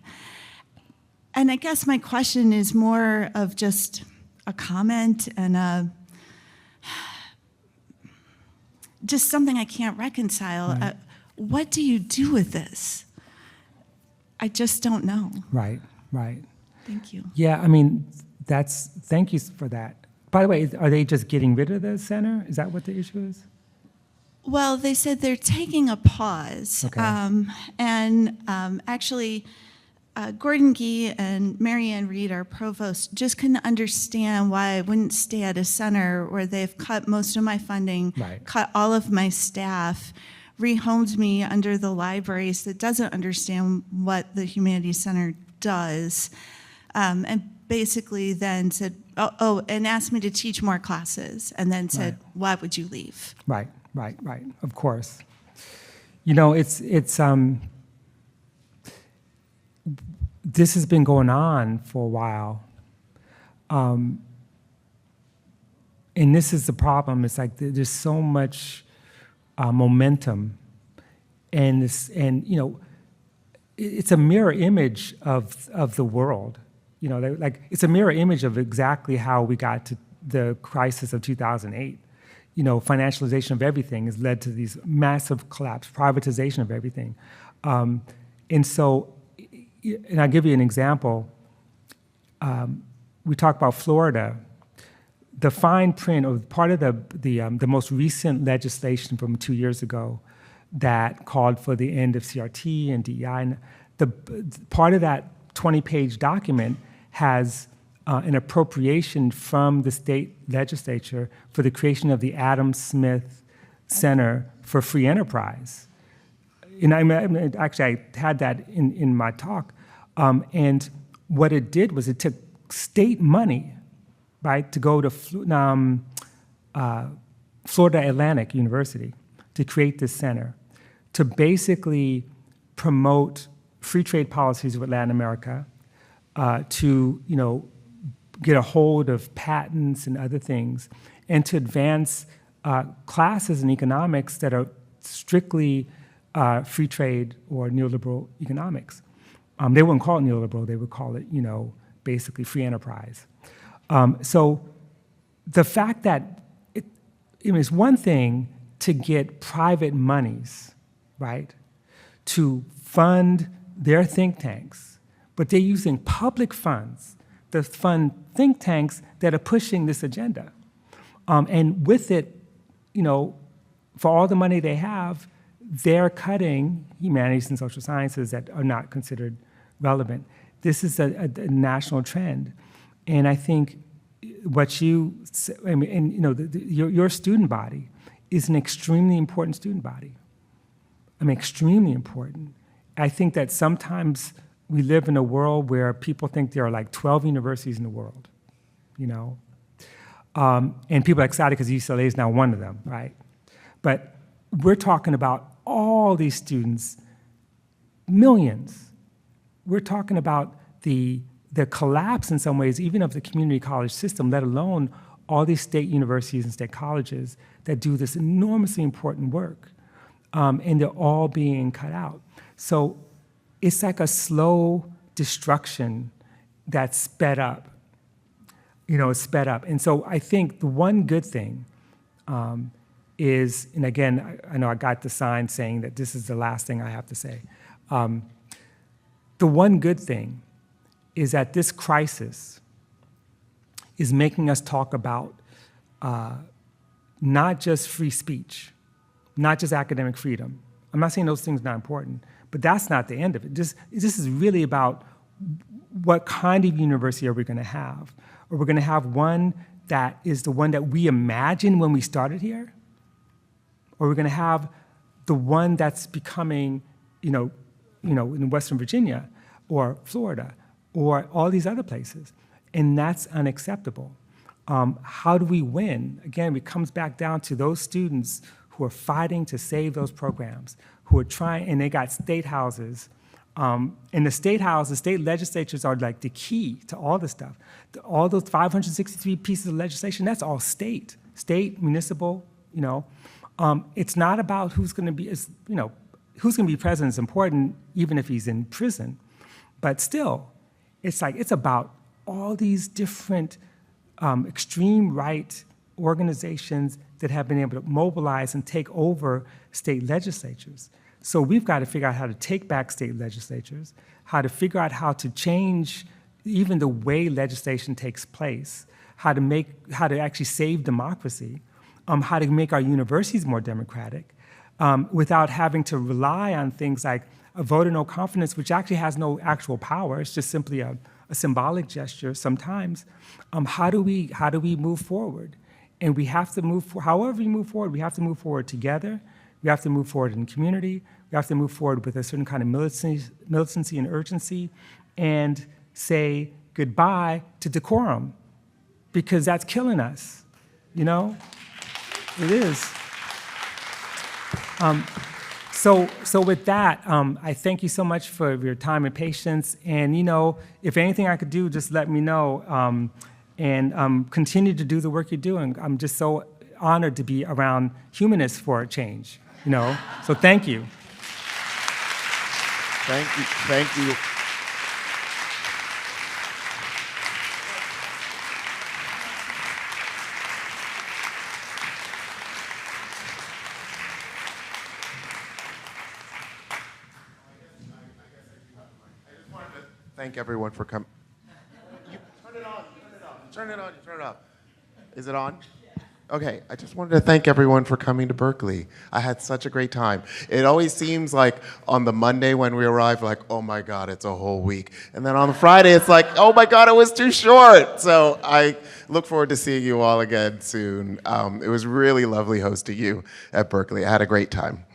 And I guess my question is more of just a comment and just something I can't reconcile. What do you do with this? I just don't know. Right. Thank you. Yeah, I mean, thank you for that. By the way, are they just getting rid of the center? Is that what the issue is? Well, they said they're taking a pause. Okay. Actually, Gordon Gee and Marianne Reed, our provost, just couldn't understand why I wouldn't stay at a center where they've cut most of my funding, cut all of my staff, rehomed me under the libraries that doesn't understand what the Humanities Center does, and basically then said, and asked me to teach more classes, and then said, why would you leave? Right, of course. You know, this has been going on for a while. And this is the problem. It's like there's so much momentum, and you know, it's a mirror image of the world. You know, like it's a mirror image of exactly how we got to the crisis of 2008. You know, financialization of everything has led to these massive collapse, privatization of everything. And so, and I'll give you an example. We talk about Florida. The fine print, or part of the most recent legislation from 2 years ago that called for the end of CRT and DEI, and the part of that 20-page document has an appropriation from the state legislature for the creation of the Adam Smith Center for Free Enterprise. And actually, I had that in my talk. And what it did was it took state money, right, to go to Florida Atlantic University to create this center, to basically promote free trade policies with Latin America, to get a hold of patents and other things, and to advance classes in economics that are strictly free trade or neoliberal economics. They wouldn't call it neoliberal, they would call it, basically free enterprise. So the fact that it's one thing to get private monies, right, to fund their think tanks, but they're using public funds to fund think tanks that are pushing this agenda. And with it, for all the money they have, they're cutting humanities and social sciences that are not considered relevant. This is a national trend. And I think what your student body is an extremely important student body. Extremely important. I think that sometimes we live in a world where people think there are like 12 universities in the world, and people are excited because UCLA is now one of them, right? But we're talking about all these students, millions. We're talking about the collapse in some ways, even of the community college system, let alone all these state universities and state colleges that do this enormously important work. And they're all being cut out. So it's like a slow destruction that's sped up. It's sped up. And so I think the one good thing is, and again, I know I got the sign saying that this is the last thing I have to say. The one good thing is that this crisis is making us talk about not just free speech, not just academic freedom. I'm not saying those things are not important, but that's not the end of it. This is really about what kind of university are we going to have? Are we going to have one that is the one that we imagined when we started here? Or are we going to have the one that's becoming, in Western Virginia or Florida or all these other places? And that's unacceptable. How do we win? Again, it comes back down to those students who are fighting to save those programs, who are trying, and they got state houses. And the state legislatures are like the key to all this stuff. All those 563 pieces of legislation, that's all state, municipal, It's not about who's gonna be president is important, even if he's in prison. But still, it's about all these different extreme right organizations that have been able to mobilize and take over state legislatures. So we've got to figure out how to take back state legislatures, how to figure out how to change even the way legislation takes place, how to actually save democracy, how to make our universities more democratic, without having to rely on things like a vote of no confidence, which actually has no actual power. It's just simply a symbolic gesture sometimes. How do we move forward? And we have to however we move forward, we have to move forward together. We have to move forward in community. We have to move forward with a certain kind of militancy and urgency, and say goodbye to decorum, because that's killing us, It is. So with that, I thank you so much for your time and patience. And if anything I could do, just let me know. And continue to do the work you're doing. I'm just so honored to be around humanists for a change. So thank you. Thank you. Thank everyone for coming. Turn it on. Turn it off. Is it on? Okay, I just wanted to thank everyone for coming to Berkeley. I had such a great time. It always seems like on the Monday when we arrive, like, oh my God, it's a whole week. And then on the Friday, it's like, oh my God, it was too short. So I look forward to seeing you all again soon. It was really lovely hosting you at Berkeley. I had a great time.